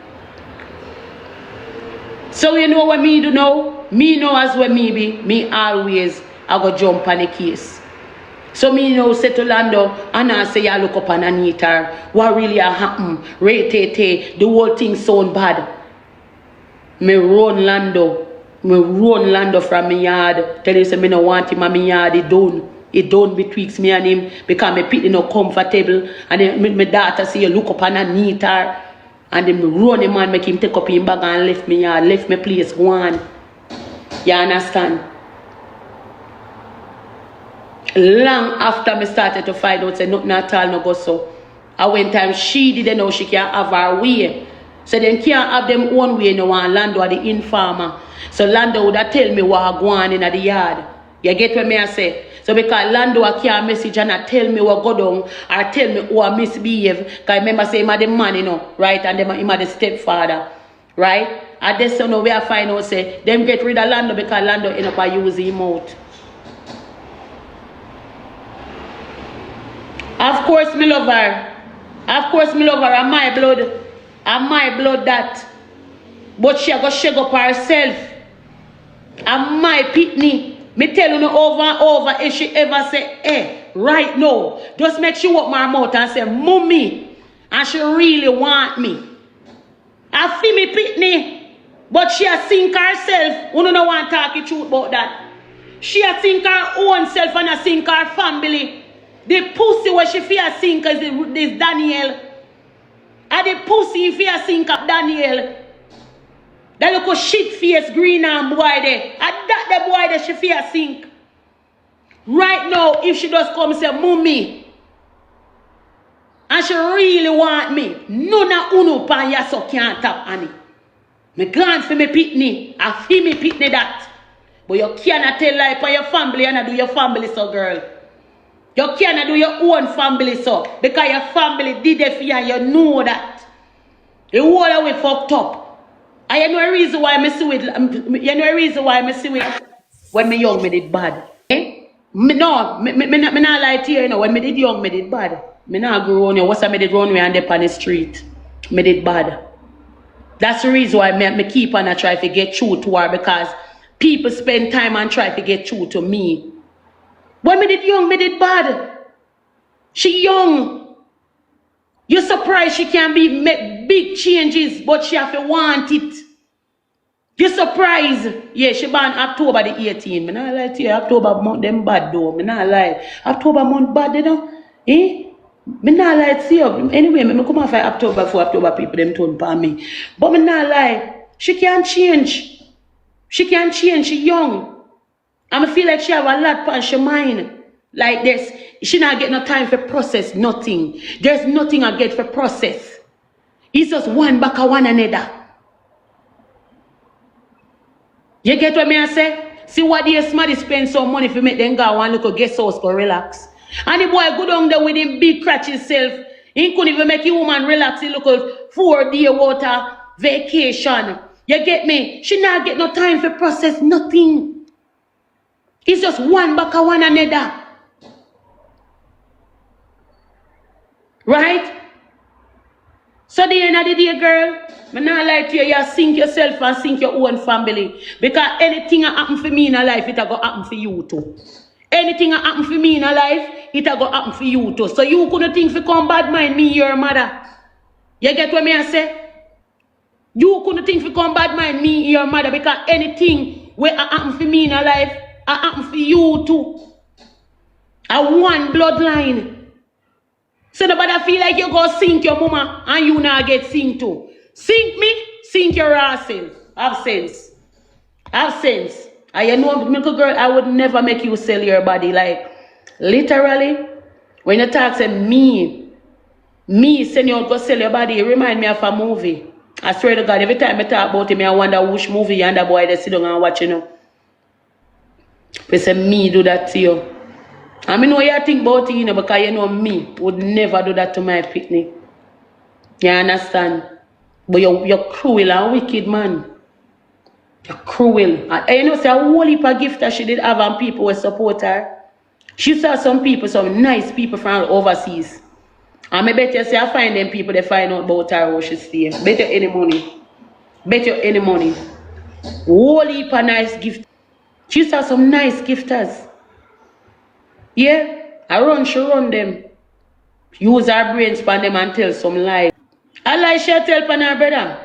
So you know what me do now? Me know as what me be. Me always I go jump on the case. So me know say to Lando, and I say I look up underneath her. What really a happen? The whole thing sound bad. Me run Lando from me yard. Tell him say me no want him at me yard. It done betwixt me and him because me pity no comfortable. And then my daughter say you look up underneath her. And then me run him and make him take up his bag and left me yard, left me place, go on. You understand? Long after me started to find out, say nothing at all no go so. And when time she didn't know she can't have her way. So then can't have them own way no and Lando are the informer. So Lando would have tell me what go on in the yard. You get what me I say? So because Lando can't message and tell me what go down or tell me who I misbehave. Because remember say him the man, you know, right? And him the stepfather. Right? And that's so now we are find out say them get rid of Lando because Lando end up by using him out. Of course me love her. Of course me love her. And my blood. And my blood that. But she go shake up herself. And my pitney. Me tell you over and over if she ever say, right now. Just make she walk my mouth and say, Mommy. And she really want me. I feel me pitney. But she a sink herself. You don't want to talk the truth about that. She a think her own self and a think her family. The pussy where she fear think is Daniel. And the pussy fear think of Daniel. That little shit face green and boy there. And that the boy there she fear think. Right now, if she does come and say, Mummy, and she really want me, none of unu pan yaso can't tap Annie. Me gone for me pitney. I feel me pitney that. But you cannot tell lie for your family and do your family so, girl. You cannot do your own family so. Because your family did it for you and you know that. The whole way fucked up. And you know a reason why I see it. You know a reason why I see it. When me young, me did bad. Eh? Me not lie to you, you know. When me did young, me did bad. Me not grow on you. What's I me did run me and dip on the street? Me did bad. That's the reason why me keep on and try to get through to her, because people spend time and try to get through to me. When me did young, me did bad. She young. You're surprised she can make big changes, but she have to want it. You're surprised. Yeah, she born October the 18th. Me not lie to you. October month them bad though. Me not lie. October month bad, you know. Eh? Me not lie to you. Anyway, me come off October for October people them turn for me. But me not lie. She can change. She can change. She young. And I feel like she have a lot on she mind. Like this. She not get no time for process nothing. There's nothing I get for process. It's just one back of one another. You get what me I say? See what the somebody spend some money for make them go and look a guest house go relax. And the boy go down there with him big crutch himself. He couldn't even make a woman relax. He look a 4-day water vacation. You get me? She not get no time for process nothing. It's just one back of one another. Right? So the end of the day, girl, I not lie to you, you sink yourself and sink your own family. Because anything that happen for me in a life, it will go happen for you too. Anything that happen for me in a life, it will go happen for you too. So you couldn't think for come bad mind me, your mother. You get what me I say? You couldn't think for come bad mind me, your mother, because anything where happen for me in a life, it happen for you too. A one bloodline. So nobody feel like you go sink your mama and you now get sink too. Sink me, sink your ass in. Have sense. Have sense. And you know, little girl, I would never make you sell your body. Like, literally, when you talk to me send you out go sell your body, it remind me of a movie. I swear to God, every time I talk about it, I wonder which movie and the boy they sit down and watch, you know. They say, me do that to you. I mean, what you think about it, you know, because you know me would never do that to my picnic. You understand? But you're cruel and wicked, man. You're cruel. And you know, say a whole heap of gift that she did have and people will support her. She saw some people, some nice people from overseas. And I bet you say I find them people that find out about her how she stay. Bet you any money. Bet you any money. Whole heap of nice gift. She saw some nice gifters. Yeah, she run them. Use her brains for them and tell some lies. I lie she tell upon her brother.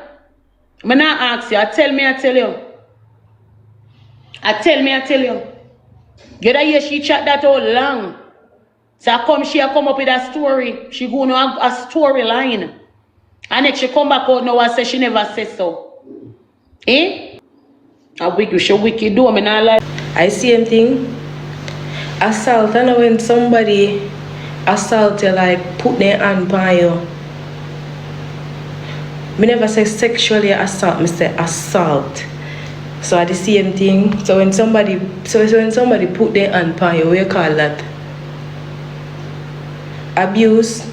I not ask you, I tell you. I tell you. You hear she chat that all long. So she come up with a story. She go on a storyline. And next she come back out now and say she never said so. Eh? She wicked do, I not lie. I same thing. Assault, I know when somebody assault you, like put their hand on you. Me never say sexually assault, me say assault. So at the same thing. So when somebody put their hand on you, what you call that? Abuse.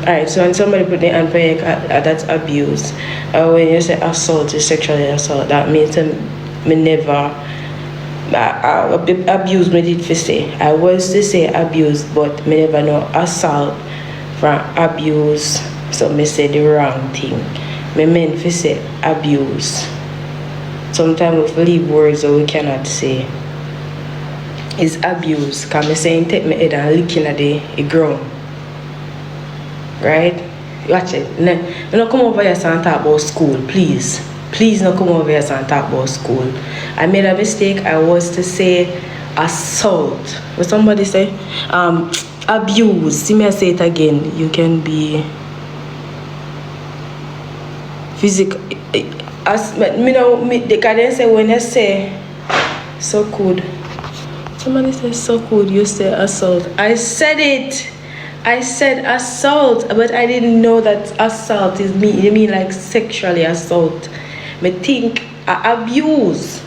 Alright, so when somebody put their hand on you, that's abuse. When you say assault, is sexually assault, that means me never abuse me did for say. I was to say abuse, but me never know assault from abuse. So me say the wrong thing. Me meant for say abuse. Sometimes we leave words that we cannot say. It's abuse. Because me saying take my head and licking at the ground. Right? Watch it. No come over here and talk about school, please. Please no come over here and talk about school. I made a mistake. I was to say assault. What somebody say? Abuse. See me I say it again. You can be physical. As me know me they can say when I say so good. Somebody says so good, you say assault. I said it. I said assault, but I didn't know that assault is you mean like sexually assault. Me think abuse.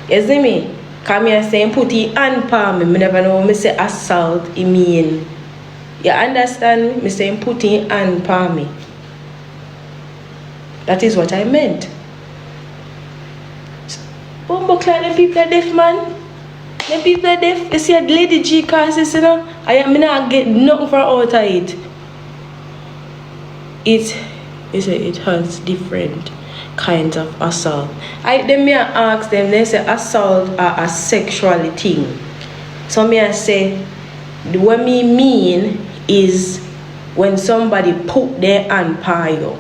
You see me? Come here saying put it on palm. Me never know me say assault it mean. You understand me? Me saying put it on palm me. That is what I meant. But like them people are deaf, man. Them people are deaf. You see a Lady G causes, you know. I not get nothing for out of it. It has different kinds of assault. Then me ask them, they say assault are a sexual thing. So me I say, what me mean is when somebody put their hand on you.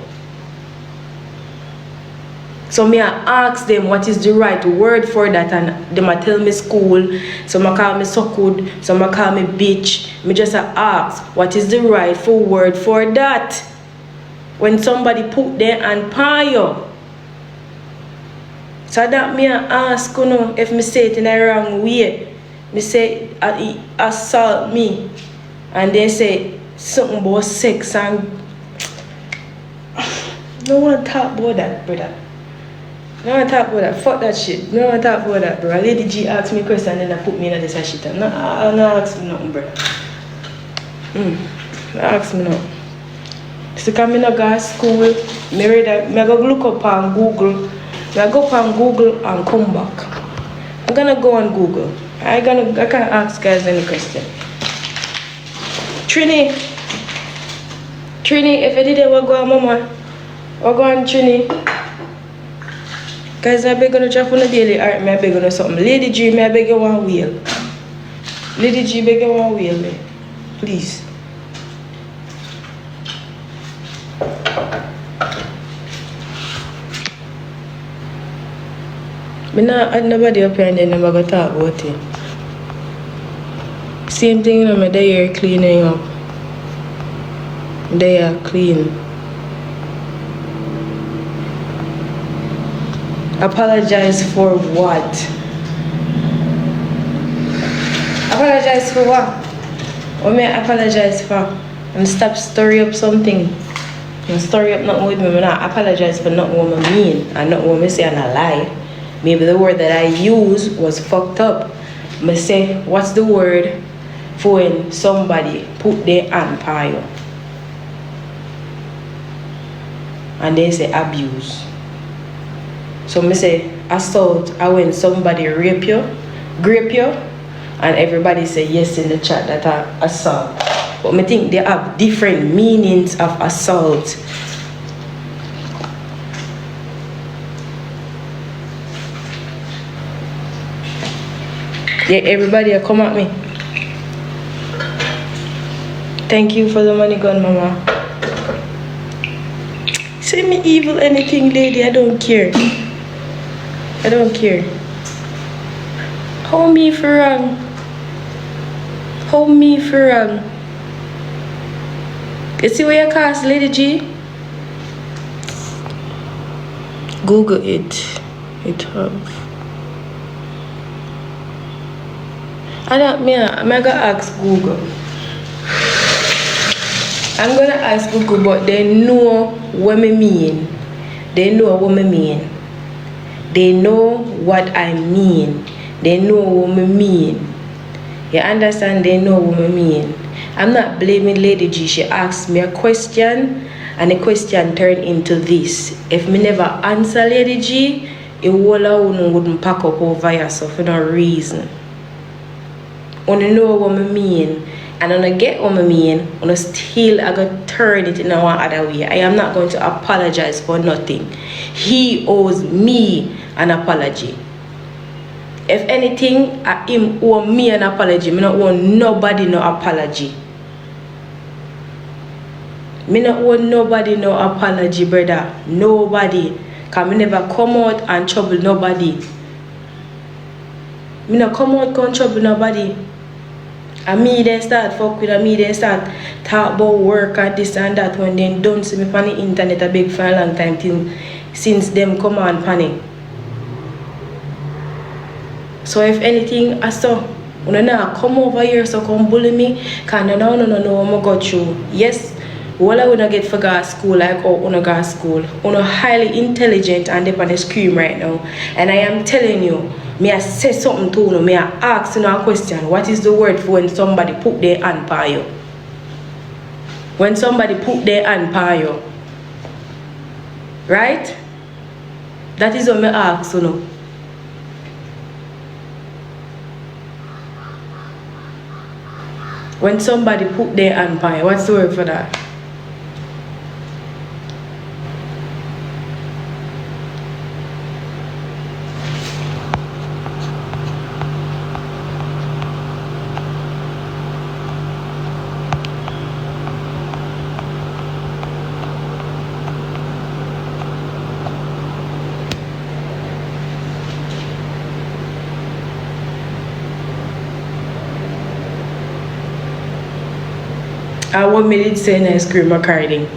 So me I ask them what is the right word for that, and they might tell me school, some call me suckud, some call me bitch. Me just ask what is the rightful word for that when somebody put their hand on you. So that me I ask you know, if me say it in a wrong way. Me say assault me, and they say something about sex and no one talk about that, brother. No one talk about that. Fuck that shit. No one talk about that, bro. Lady G asked me a question and then I put me in this shit. No, ask me nothing, bro. No ask me nothing. So come in a go to school, me go look up on Google. I go up on Google and come back. I'm gonna go on Google. I can ask guys any question. Trini, if you didn't go on mama, or go on Trini. Guys, I beg you to drop on the daily art, I beg you something. Lady G, I beg you one wheel. Lady G, beg you one wheel, please. I had nobody up here and then I'm going to talk about it. Same thing, you know, my day cleaning up. They are clean. Apologize for what? Apologize for what? What may I apologize for? And stop story up something. And story up nothing with me. I not apologize for nothing what I mean. And not what I say and I lie. Maybe the word that I use was fucked up. I say, what's the word for when somebody put their hand on you? And they say abuse. So I say assault are when somebody grape you, and everybody say yes in the chat that are assault. But I think they have different meanings of assault. Yeah, everybody come at me. Thank you for the money gun, mama. Say me evil anything, lady, I don't care. I don't care. Hold me for wrong. Hold me for wrong. You see where you cast, Lady G? Google it. It have. I'm gonna ask Google. I'm gonna ask Google, but they know what I mean. They know what I mean. They know what I mean. They know what I mean. You understand? They know what I mean. I'm not blaming Lady G. She asked me a question, and the question turned into this. If me never answer Lady G, it wouldn't pack up over yourself for no reason. When you know what I mean, and when I get what I mean, when I still I gotta turn it in a one other way. I am not going to apologize for nothing. He owes me an apology. If anything, him owe me an apology. I don't owe nobody no apology. Me not owe nobody no apology, brother. Nobody. Cause me never come out and trouble nobody. Me not come out and trouble nobody. And me then start fuck with, and me then start talk about work and this and that when they don't see me on the internet a big for a long time till, since them come on panic. So if anything, I saw, when I come over here so come bully me, cause no, I'm go through. Yes, all I wanna get for God school like how I go school. I'm highly intelligent and they on the screen right now. And I am telling you, may I say something to you, may I ask you a question. What is the word for when somebody put their hand on you? When somebody put their hand on you. Right? That is what I ask you know. When somebody put their hand on you, what's the word for that? And what made it say in ice cream recording?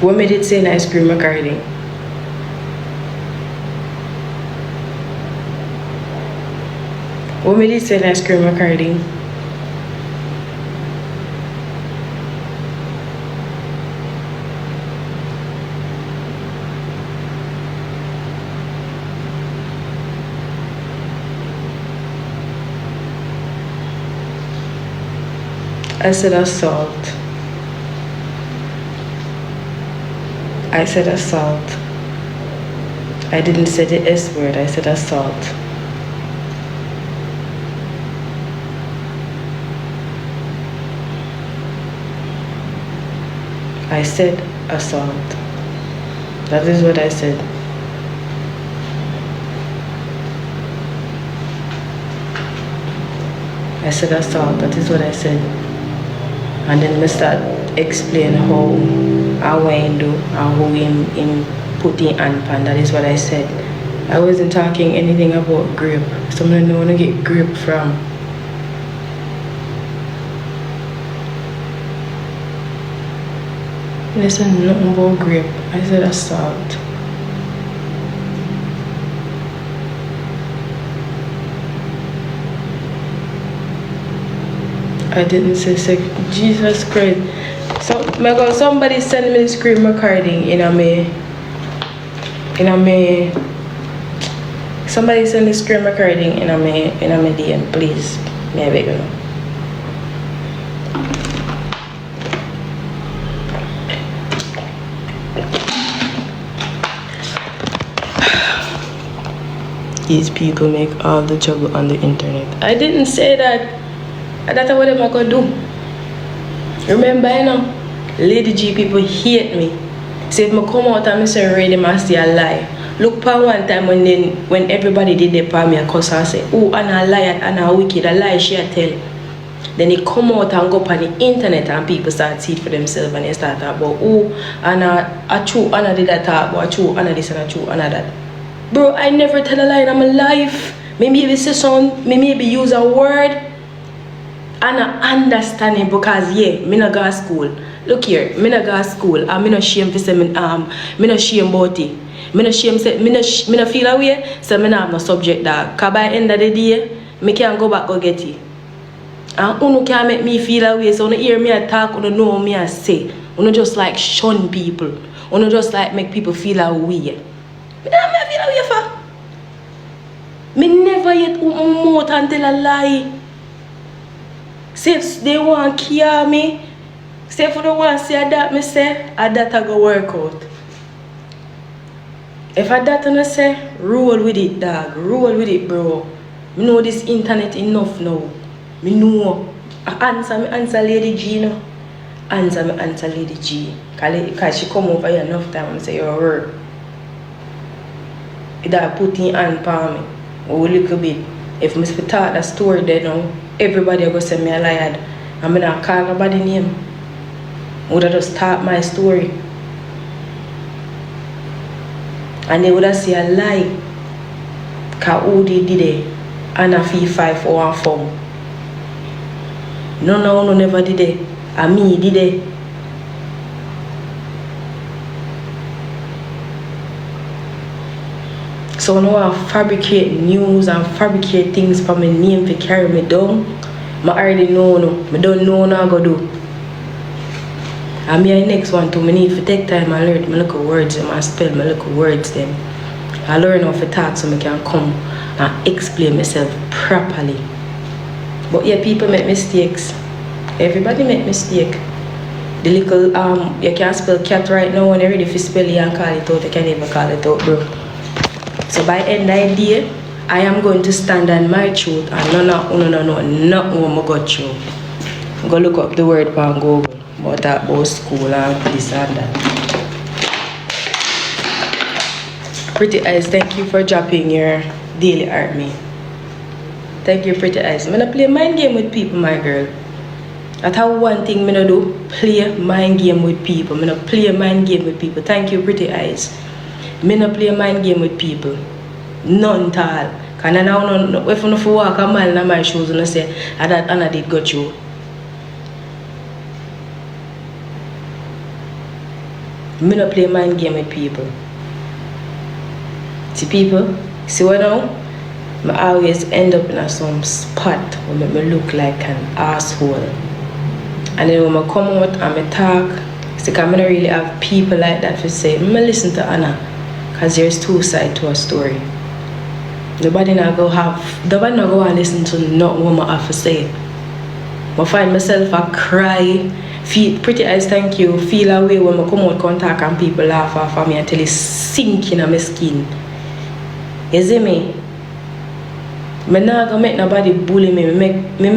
What made it say in ice cream recording? What made it say in ice cream recording? I said assault. I said assault. I didn't say the S word, I said assault. I said assault. That is what I said. I said assault, that is what I said. And then I start explain how I want to do and how him put in hand pan. That is what I said. I wasn't talking anything about grip. Someone don't want to get grip from. Listen, nothing about grip. I said assault. I didn't say sex. Jesus Christ. So, my God, somebody send me the screen recording somebody send the screen recording in a DM, please. May I beg you? These people make all the trouble on the internet. I didn't say that. That's what I'm gonna do. Remember, you know, Lady G people hate me. So if I come out and I say ready, I say a lie. Look for one time when everybody did their part me and cuss and say, oh, Anna a liar, Anna a wicked, a lie she a tell. Then they come out and go up on the internet and people start see it for themselves and they start talk about, oh, Anna a true, Anna did that talk about a true, Anna this and a true, Anna that. Bro, I never tell a lie in my life. Maybe say something, maybe use a word. And I understand it because yeah, me not go to school. Look here, me not go to school and me not shame to say me not shame about it. Me not shame say me not feel away, so me not have no subject that. Cause by the end of the day, me can go back go get it. And uno can make me feel away, so uno hear me talk, uno know me I say. Uno just like shun people. Uno just like make people feel away. Me don't feel away for. Me never yet open my mouth and tell a lie. Say if they want to kill me, say if they want to say that, me say, that I go work out. If I that I say, roll with it, dog. Roll with it, bro. Me know this internet enough now. Me know. I answer Lady G, no. Answer Lady G. Because she come over here enough time and say, you're a word. That put in hand for me. Or a little bit. If I talk that story there now, everybody will say me a liar. I'm not call nobody name. Would have just start my story. And they would have say a lie. Cause who did it? And a fee 5 for one form. No, never did it. And me did it. So now I fabricate news and fabricate things for my name to carry me down. I already know no. I don't know what I'm going to do. And me the next one too, I need to take time and learn. I look at words them and spell, I look at words them. I learn how to talk so I can come and explain myself properly. But yeah, people make mistakes. Everybody make mistake. The little you can't spell cat right now and you're ready to spell it and call it out, you can't even call it out, bro. So by end of the day, I am going to stand on my truth and not what I got through. Go look up the word on Google about that about school and this and that. Pretty Eyes, thank you for dropping your daily art me. Thank you, Pretty Eyes. I'm gonna play mind game with people, my girl. That's how one thing I'm gonna do, play mind game with people. I'm gonna play mind game with people. Thank you, Pretty Eyes. I'm gonna play mind game with people. None at all. Because I know if I walk a mile in my shoes and I say, that Anna did go through. I'm gonna play mind game with people. See people, see what now? I always end up in some spot where I look like an asshole. And then when I come out and I talk, see, I don't really have people like that to say, I listen to Anna. Because there's two sides to a story. Nobody not go and listen to nothing what I have to say. I find myself a cry, feel Pretty Eyes, thank you, feel a way when I come out contact and people laugh off of me until it's sinking in my skin. You see me? I'm not gonna make nobody bully me. Me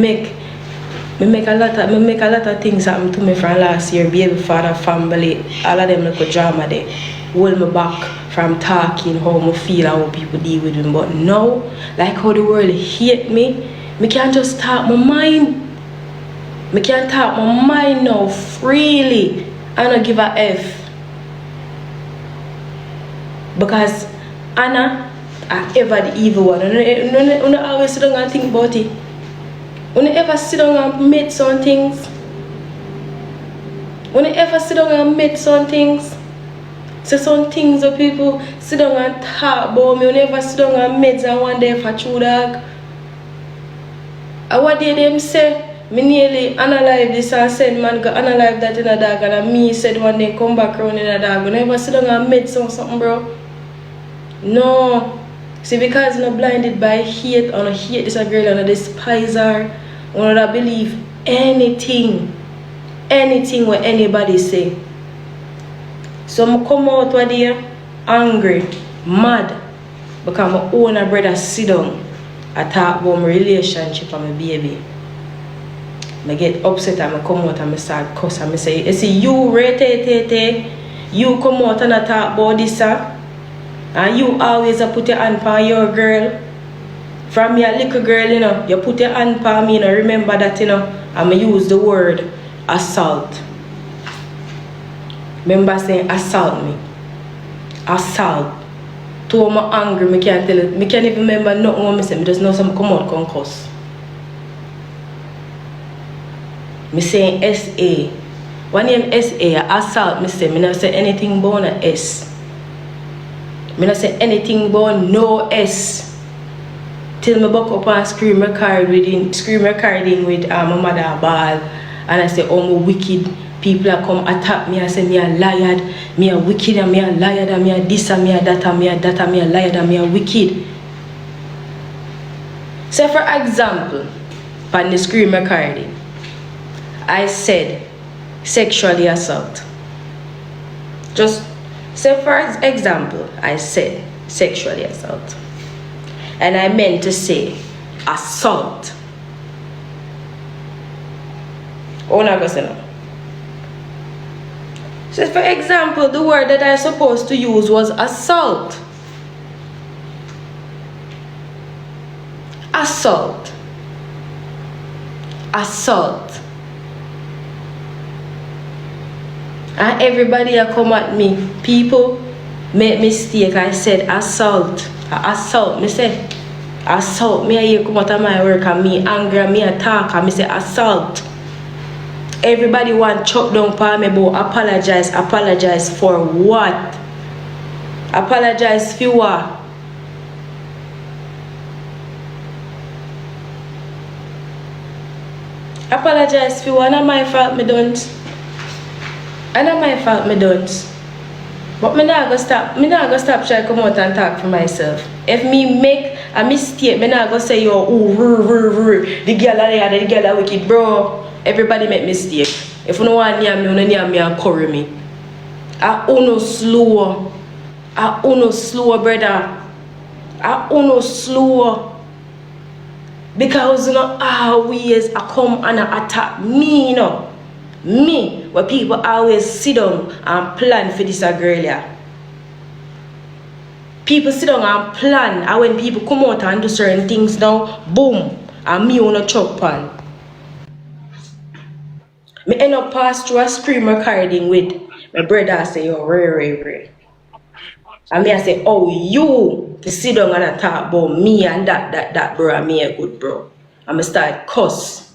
make a lot of things happen to me from last year. Baby father, family, all of them like a drama there. Hold me back from talking how I feel and how people deal with me. But now, like how the world hate me, I can't just talk my mind. I can't talk my mind now freely. I don't give a F. Because Anna are ever the evil one. I always sit down and think about it. When I ever sit down and make some things. So some things that people sit down and talk about me. When I ever sit down and meds and one day for true dog. And what did them say? Me nearly analyze this and said man go analyze that in a dog and me said one day come back around in a dog. When I ever sit down and meds or something, bro. No. See, because I'm blinded by hate, and I hate this girl and I despise her, and I believe anything what anybody say. So I come out one day angry, mad, because my own brother sit down and talk about my relationship and my baby. I get upset and I come out and I start cuss and I say, you see, you you come out and I talk about this, and you always put your hand on your girl. From your little girl, you know, you put your hand on me, you know, remember that, you know, I'm going to use the word assault. Remember saying assault me. Assault. Too I'm angry, I can't tell it. I can't even remember nothing what I say. I just know some come out, come cuss. I saying S-A. When name S-A, assault, I say, I never say anything about an S. I don't say anything about no S. Till me buck up and scream recording with my mother ball. And I say, oh, my wicked. People are come attack me and say, me a liar, me a wicked, and me a liar, and me a this, and me a that, and me a that, and me a liar, and me a wicked. So for example, on the screen recording, I said sexually assault. Just say for example, I said sexually assault. And I meant to say assault. Oh, no, go say no. So for example, the word that I supposed to use was assault. Assault. Assault. And everybody a come at me. People make mistake. I said assault. Assault. Me say assault. Me a here come out of my work and me angry and me attack and me say assault. Everybody want chop down for me but apologize. Apologize for what? Apologize for what? Apologize for what? Not my fault me don't. And not my fault me don't. But me not gonna stop trying to come out and talk for myself. If me make a mistake, me not gonna say yo the girl are the girl are wicked, bro. Everybody make mistake. If you don't want near me and curry me. I uno slow, brother. I uno slow. Because you know always I come and attack me, you know. Me, where people always sit down and plan for this girl here. People sit down and plan, and when people come out and do certain things now, boom, and me on a chop pan. Me end up pass through a stream recording with my brother say, yo, Ray. And me I say, oh, you to sit down and talk about me and that bro, and me a good bro. And me start cuss.